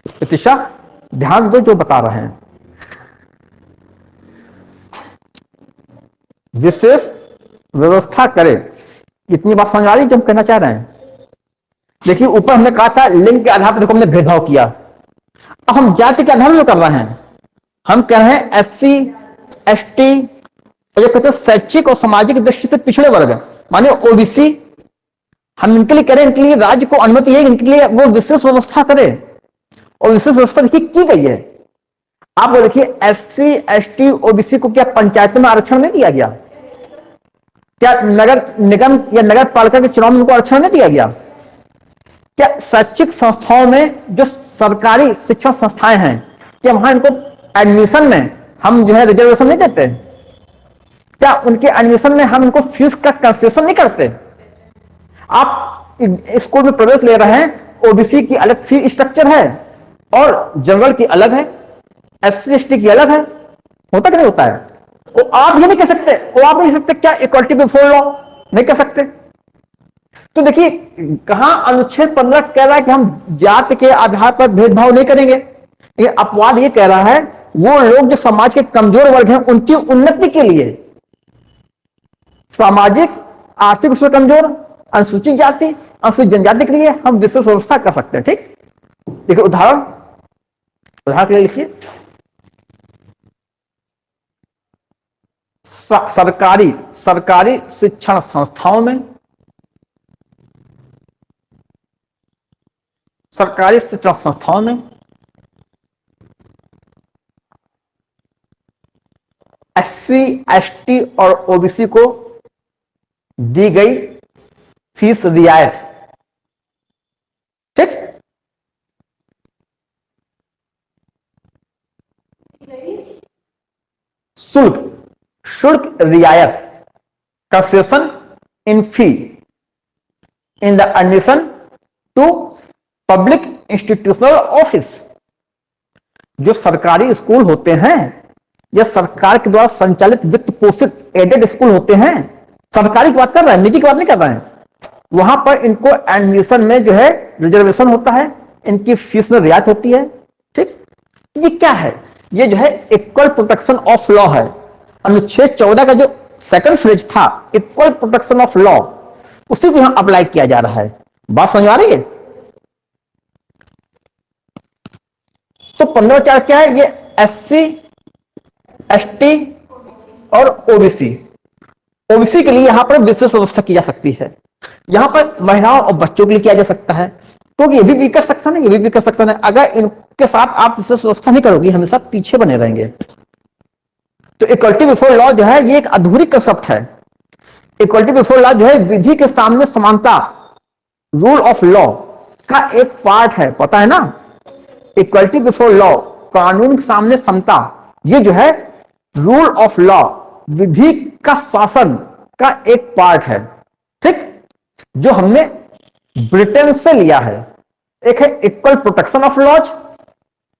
प्रतीक्षा ध्यान दो जो बता रहे हैं। विशेष व्यवस्था करे, इतनी बात समझ आ रही जो हम कहना चाह रहे हैं? देखिए ऊपर हमने कहा था लिंग के आधार पर देखो हमने भेदभाव किया, अब हम जाति के आधार में कर रहे हैं। हम कह रहे हैं एससी एसटी जो कहते हैं शैक्षिक और सामाजिक दृष्टि से पिछड़े वर्ग, माने ओबीसी, हम इनके लिए करें, इनके लिए राज्य को अनुमति है इनके लिए वो विशेष व्यवस्था करे। और विशेष व्यवस्था देखिए की गई है। आप देखिए एससी एसटी ओबीसी को क्या पंचायत में आरक्षण नहीं दिया गया? क्या नगर निगम या नगर पालिका के चुनाव में उनको आरक्षण नहीं दिया गया? क्या शैक्षिक संस्थाओं में जो सरकारी शिक्षण संस्थाएं हैं क्या वहां इनको एडमिशन में हम जो है रिजर्वेशन नहीं देते? क्या उनके एडमिशन में हम इनको फीस का कंसेशन नहीं करते? आप स्कूल में प्रवेश ले रहे हैं, ओबीसी की अलग फी स्ट्रक्चर है और जनरल की अलग है, एससी एसटी की अलग है। होता कि नहीं होता है? वो आप ये नहीं कह सकते, वो आप नहीं कह सकते क्या इक्वालिटी बिफोर लॉ नहीं कह सकते? तो देखिए कहां अनुच्छेद 15 कह रहा है कि हम जाति के आधार पर भेदभाव नहीं करेंगे। ये अपवाद ये कह रहा है वो लोग जो समाज के कमजोर वर्ग हैं उनकी उन्नति के लिए सामाजिक आर्थिक रूप से कमजोर अनुसूचित जाति अनुसूचित जनजाति के लिए हम विशेष व्यवस्था कर सकते हैं। ठीक, देखिए उदाहरण के लिए लिखिए, सरकारी शिक्षण संस्थाओं में एससी एसटी और ओबीसी को दी गई फीस रियायत। ठीक, शुल्क रियायत concession in fee in the admission to public institutional office. जो सरकारी स्कूल होते हैं या सरकार के द्वारा संचालित वित्त पोषित एडेड स्कूल होते हैं, सरकारी की बात कर रहे हैं, निजी की बात नहीं कर रहे हैं, वहां पर इनको एडमिशन में जो है रिजर्वेशन होता है, इनकी फीस में रियायत होती है। ठीक, ये क्या है? ये जो है इक्वल प्रोटेक्शन ऑफ लॉ है। अनुच्छेद 14 का जो सेकंड फ्रेज था इक्वल प्रोटेक्शन ऑफ लॉ, उसी को यहां अप्लाई किया जा रहा है। बात समझ आ रही है? तो 15(4) क्या है? ये एससी एसटी और ओबीसी के लिए यहां पर विशेष व्यवस्था की जा सकती है। यहां पर महिलाओं और बच्चों के लिए किया जा सकता है, तो ये भी वीकर सेक्शन है, ये भी वीकर सेक्शन है। अगर इनके साथ आप विशेष व्यवस्था नहीं करोगी हमेशा पीछे बने रहेंगे। तो इक्वलिटी बिफोर लॉ जो है ये एक अधूरी कंसेप्ट है। इक्वलिटी बिफोर लॉ जो है विधि के सामने समानता, रूल ऑफ लॉ का एक पार्ट है, पता है ना? इक्वलिटी बिफोर लॉ, कानून के सामने समता, ये जो है रूल ऑफ लॉ, विधि का शासन का एक पार्ट है। ठीक, जो हमने ब्रिटेन से लिया है। एक है इक्वल प्रोटेक्शन ऑफ लॉज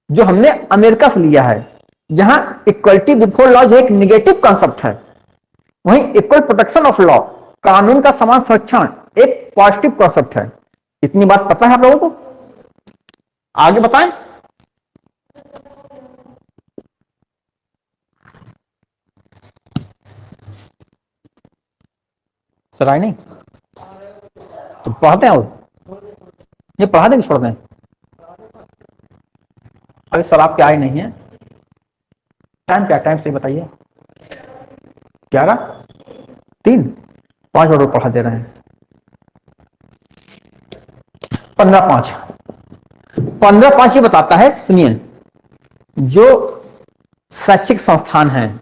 जो हमने अमेरिका से लिया है, जहां इक्वलिटी बिफोर लॉ एक निगेटिव कॉन्सेप्ट है, वहीं इक्वल प्रोटेक्शन ऑफ लॉ, कानून का समान संरक्षण, एक पॉजिटिव कॉन्सेप्ट है। इतनी बात पता है आप लोगों को? आगे बताएं। सर आए नहीं तो पढ़ते हैं, और ये पढ़ा देंगे, छोड़ दें? अरे सर आपके आए नहीं है। टाइम क्या, टाइम से बताइए। 11:03, 5 ऑर्डर पढ़ा दे रहे हैं। 15:05, 15:05 ये बताता है, सुनिए, जो शैक्षिक संस्थान हैं,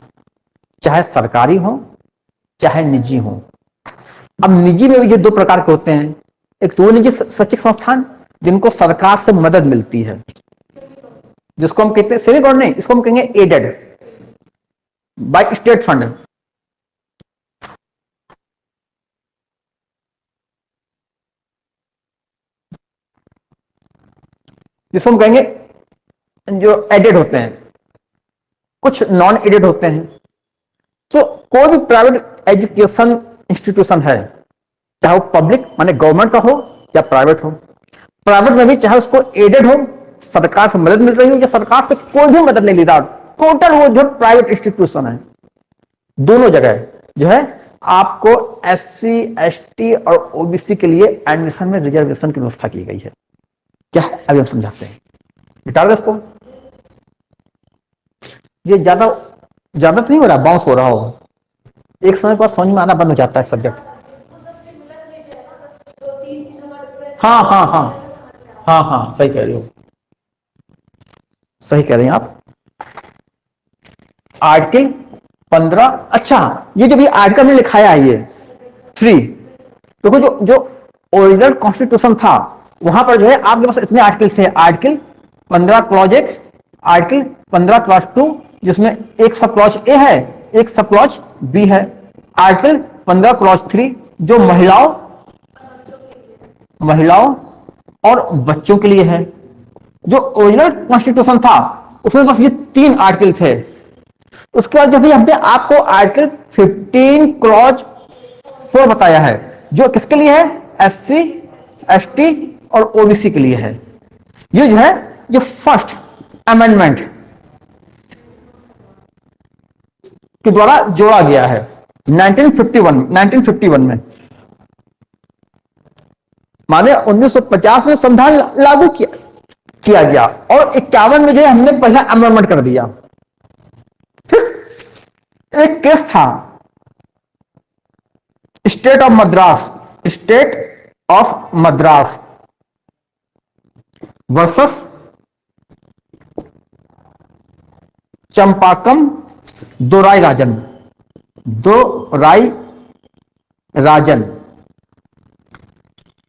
चाहे सरकारी हो चाहे निजी हो। अब निजी में भी ये दो प्रकार के होते हैं। एक तो वो निजी शैक्षिक संस्थान जिनको सरकार से मदद मिलती है, जिसको हम कहते हैं सेमी गवर्नमेंट नहीं, इसको हम कहेंगे एडेड बाय स्टेट फंड। जिसको हम कहेंगे जो एडेड होते हैं, कुछ नॉन एडेड होते हैं। तो कोई भी प्राइवेट एजुकेशन इंस्टीट्यूशन है, चाहे वो पब्लिक माने गवर्नमेंट का हो या प्राइवेट हो। प्राइवेट में भी चाहे उसको एडेड हो, सरकार से मदद मिल रही हो, या सरकार से कोई भी मदद नहीं ले रहा, टोटल वो जो प्राइवेट इंस्टीट्यूशन है, दोनों जगह जो है आपको SC ST और OBC के लिए एडमिशन में रिजर्वेशन की व्यवस्था की गई है। क्या है अभी हम समझाते हैं। निकाल दो इसको। ये ज्यादा तो नहीं हो रहा, बाउंस हो रहा हो, एक समय के बाद समझ में आना बंद हो जाता है सब्जेक्ट। हाँ हाँ हाँ हाँ हाँ, सही कह रही हो, सही कह रही हैं आप। आर्टिकल 15, अच्छा ये जो भी आर्टिकल में लिखाया है ये 3, देखो जो ओरिजिनल कॉन्स्टिट्यूशन था वहां पर जो है आपके पास इतने आर्टिकल थे। आर्टिकल 15 क्लॉज 1, आर्टिकल 15 क्लॉज 2, जिसमें एक सब क्लॉज ए है, एक सब क्लॉज बी है। आर्टिकल 15 क्लॉज 3 जो महिलाओं और बच्चों के लिए है। जो ओरिजिनल कॉन्स्टिट्यूशन था उसमें बस ये 3 आर्टिकल थे। उसके बाद जब भी हमने आपको आर्टिकल 15 क्लॉज 4 बताया है, जो किसके लिए है? SC ST और OBC के लिए है। ये जो है ये फर्स्ट अमेंडमेंट के द्वारा जोड़ा गया है 1951 में। माने 1950 में संविधान लागू किया गया और 51 में जो है हमने पहला अमेंडमेंट कर दिया। फिर एक केस था state of Madras versus चंपाकम Dorai राजन।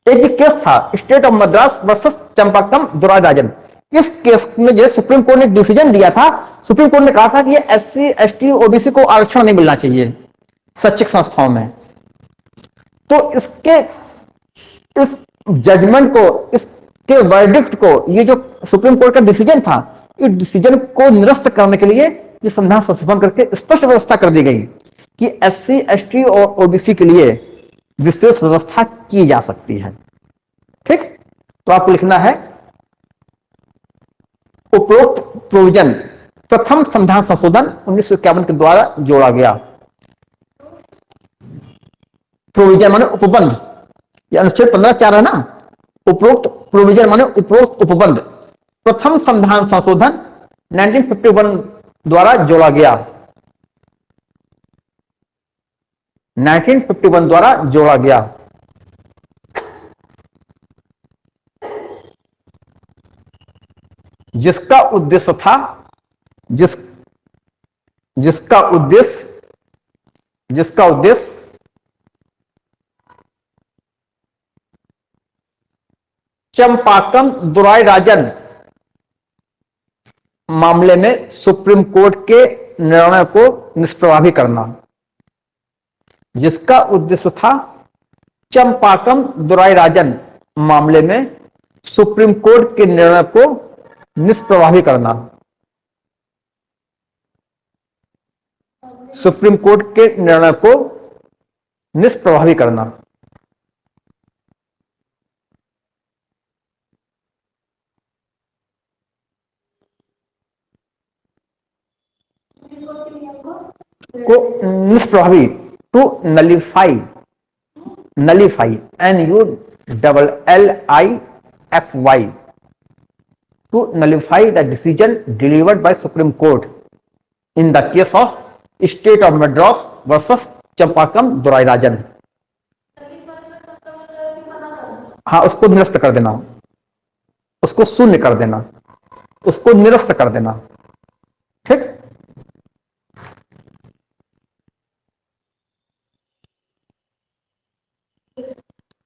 एक केस था state of Madras versus चंपाकम Dorai राजन। इस केस में जो सुप्रीम कोर्ट ने डिसीजन दिया था, सुप्रीम कोर्ट ने कहा था कि ये SC ST OBC को आरक्षण नहीं मिलना चाहिए शैक्षिक संस्थाओं में। तो इस जजमेंट को, इसके वर्डिक्ट को, ये जो सुप्रीम कोर्ट का डिसीजन था, इस डिसीजन को निरस्त करने के लिए ये संविधान संशोधन करके स्पष्ट व्यवस्था कर दी गई कि SC ST और OBC के लिए विशेष व्यवस्था की जा सकती है। ठीक, तो आपको लिखना है उपरोक्त प्रोविजन प्रथम संविधान संशोधन 1951 के द्वारा जोड़ा गया। प्रोविजन माने उपबंध, ये अनुच्छेद 15(4) है ना। उपरोक्त प्रोविजन माने उपरोक्त उपबंध प्रथम संविधान संशोधन 1951 द्वारा जोड़ा गया। 1951 द्वारा जोड़ा गया। जिसका उद्देश्य था, जिसका उद्देश्य चंपाकम दोराई राजन मामले में सुप्रीम कोर्ट के निर्णय को निष्प्रभावी करना। जिसका उद्देश्य था चंपाकम दोराई राजन मामले में सुप्रीम कोर्ट के निर्णय को निष्प्रभावी करना। सुप्रीम कोर्ट के निर्णय को निष्प्रभावी करना। को निष्प्रभावी, to nullify, nullify, NULLIFY, to nullify the decision delivered by Supreme Court in the case of State of Madras versus Champakam Dorairajan. हाँ, उसको निरस्त कर देना, उसको शून्य कर देना, उसको निरस्त कर देना। ठीक,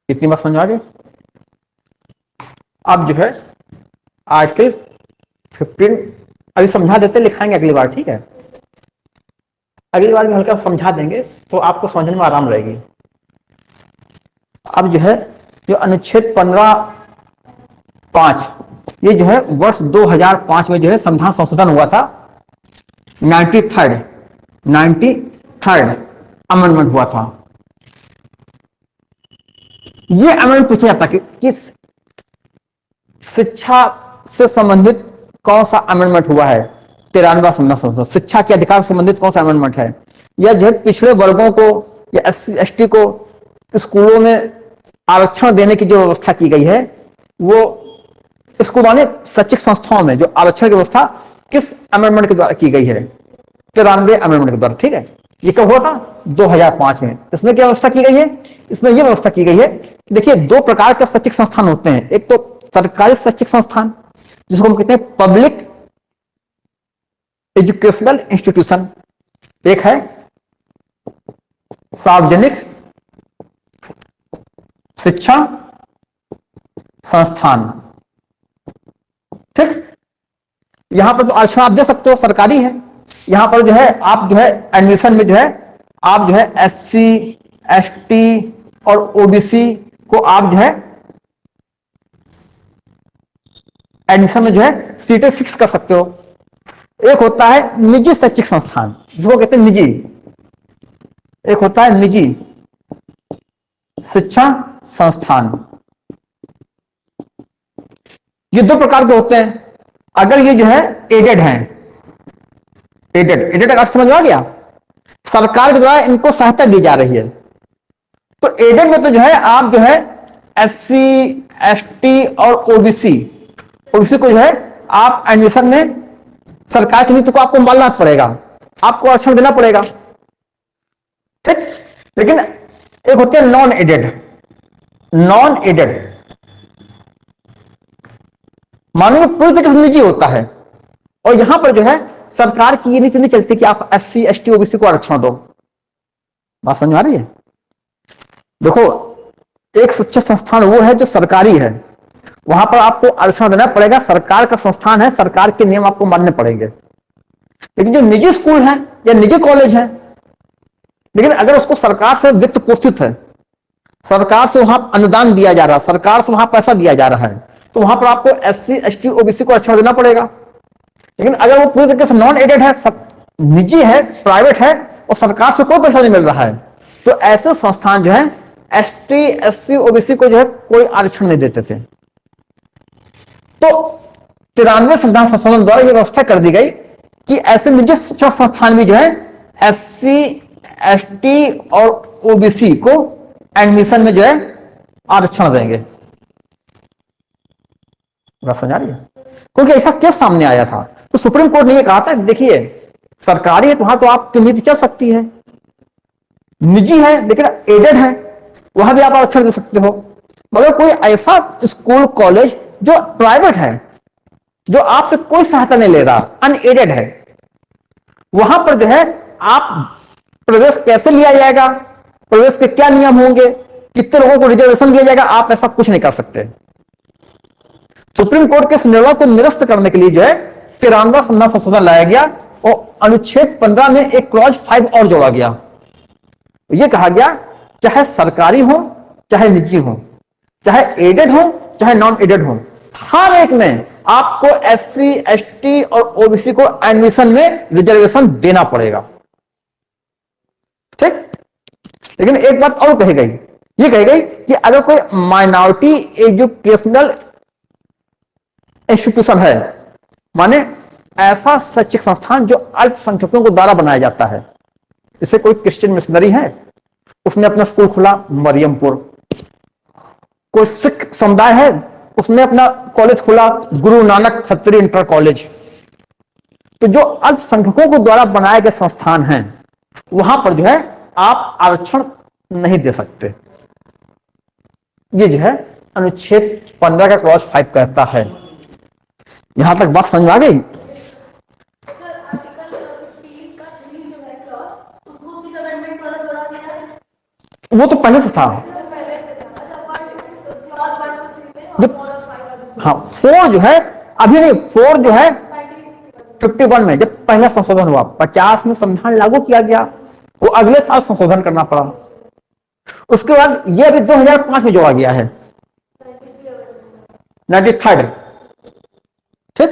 इतनी बात समझ आ गई। अब जो है आर्टिकल 15 अभी समझा देते, लिखाएंगे अगली बार, ठीक है। अगली बार भी हल्का समझा देंगे तो आपको समझने में आराम रहेगी। अब जो है जो अनुच्छेद 15(5), ये जो है वर्ष 2005 में जो है संविधान संशोधन हुआ था। 93rd अमेंडमेंट हुआ था। ये अमेंडमेंट पूछा जाता कि किस शिक्षा से संबंधित कौन सा अमेंडमेंट हुआ है। 93वां संविधान संशोधन शिक्षा के अधिकार से संबंधित कौन सा अमेंडमेंट है, या जो है पिछड़े वर्गों को या SC ST को स्कूलों में आरक्षण देने की जो व्यवस्था की गई है, वो स्कूल माने शैक्षिक संस्थाओं में जो आरक्षण की व्यवस्था किस अमेंडमेंट के द्वारा की गई है, 93 अमेंडमेंट के द्वारा। ठीक है, ये कब हुआ था? 2005 में। इसमें क्या व्यवस्था की गई है? इसमें यह व्यवस्था की गई है, देखिए दो प्रकार के शैक्षिक संस्थान होते हैं। एक तो सरकारी शैक्षिक संस्थान जिसको हम कहते हैं पब्लिक एजुकेशनल इंस्टीट्यूशन, एक है सार्वजनिक शिक्षा संस्थान। ठीक, यहां पर जो आरक्षण आप दे सकते हो सरकारी है। यहां पर जो है आप जो है एडमिशन में जो है आप जो है SC ST और OBC को आप जो है एडमिशन में जो है सीटें फिक्स कर सकते हो। एक होता है निजी शैक्षिक संस्थान जिसको कहते हैं निजी, एक होता है निजी शिक्षा संस्थान। ये दो प्रकार के होते हैं। अगर ये जो है एडेड हैं, एडेड का समझ आ गया, सरकार के द्वारा इनको सहायता दी जा रही है। तो एडेड में तो जो है आप जो है SC ST और OBC को जो है आप एडमिशन में सरकार की नीति को आपको मानना पड़ेगा, आपको आरक्षण देना पड़ेगा। ठीक, लेकिन एक होते हैं नॉन एडेड। नॉन एडेड मानो ये पूरी तरीके से निजी होता है, और यहां पर जो है सरकार की ये नीति नहीं चलती कि आप SC ST OBC को आरक्षण दो। बात समझ आ रही है? देखो, एक शिक्षा संस्थान वो है जो सरकारी है, वहां पर आपको आरक्षण देना पड़ेगा, सरकार का संस्थान है, सरकार के नियम आपको मानने पड़ेंगे। लेकिन जो निजी स्कूल है या निजी कॉलेज है, लेकिन अगर उसको सरकार से वित्त पोषित है, सरकार से वहां अनुदान दिया जा रहा है, सरकार से वहां पैसा दिया जा रहा है, तो वहां पर आपको SC ST OBC को आरक्षण देना पड़ेगा। लेकिन अगर वो पूरी तरीके से नॉन एडेड है, सब निजी है, प्राइवेट है और सरकार से कोई पैसा नहीं मिल रहा है, तो ऐसे संस्थान जो है ST SC OBC को जो है कोई आरक्षण नहीं देते थे। तो 93 संविधान संशोधन द्वारा यह व्यवस्था कर दी गई कि ऐसे निजी शिक्षा संस्थान भी जो है SC ST और OBC को एडमिशन में जो है आरक्षण देंगे। बात समझ आ रही है? क्योंकि ऐसा केस सामने आया था, तो सुप्रीम कोर्ट ने यह कहा था, देखिए सरकारी है तो वहां तो आपकी नीति चल सकती है, निजी है लेकिन एडेड है वहां भी आप आरक्षण दे सकते हो, मगर कोई ऐसा स्कूल कॉलेज जो प्राइवेट है, जो आपसे कोई सहायता नहीं ले रहा, अनएडेड है, वहां पर जो है आप प्रवेश कैसे लिया जाएगा, प्रवेश के क्या नियम होंगे, कितने लोगों को रिजर्वेशन दिया जाएगा, आप ऐसा कुछ नहीं कर सकते। सुप्रीम कोर्ट के इस निर्णय को निरस्त करने के लिए जो है 93वां संविधान संशोधन लाया गया और अनुच्छेद 15 में एक क्लॉज 5 और जोड़ा गया। यह कहा गया चाहे सरकारी हो चाहे निजी हो, चाहे एडेड हो चाहे नॉन एडेड हो, हर एक में आपको SC ST और OBC को एडमिशन में रिजर्वेशन देना पड़ेगा। ठीक, लेकिन एक बात और कही गई, ये कही गई कि अगर कोई माइनॉरिटी एजुकेशनल इंस्टीट्यूशन है, माने ऐसा शैक्षिक संस्थान जो अल्पसंख्यकों को द्वारा बनाया जाता है, जैसे कोई क्रिश्चियन मिशनरी है, उसने अपना स्कूल खोला मरियमपुर। कोई सिख समुदाय है, उसने अपना कॉलेज खोला गुरु नानक खत्री इंटर कॉलेज। तो जो अल्पसंख्यकों के द्वारा बनाए गए संस्थान हैं, वहां पर जो है आप आरक्षण नहीं दे सकते। ये जो है अनुच्छेद 15 का क्लॉज 5 कहता है। यहां तक बात समझ आ गई? सर आर्टिकल 15 का 3 जो है क्लॉज, उसको किस अमेंडमेंट द्वारा जोड़ा गया है? वो तो पहले से था। तो पहले से था। अच्छा, क्लॉज 1 to 3 में और जो 4 और 5 अभी हाँ 4 जो है अभी नहीं, 4 जो है 1951 51 में जब पहला संशोधन हुआ, 50 में संविधान लागू किया गया, वो अगले साल संशोधन करना पड़ा। उसके बाद ये अभी 2005 में जोड़ा गया है, 93rd। ठीक।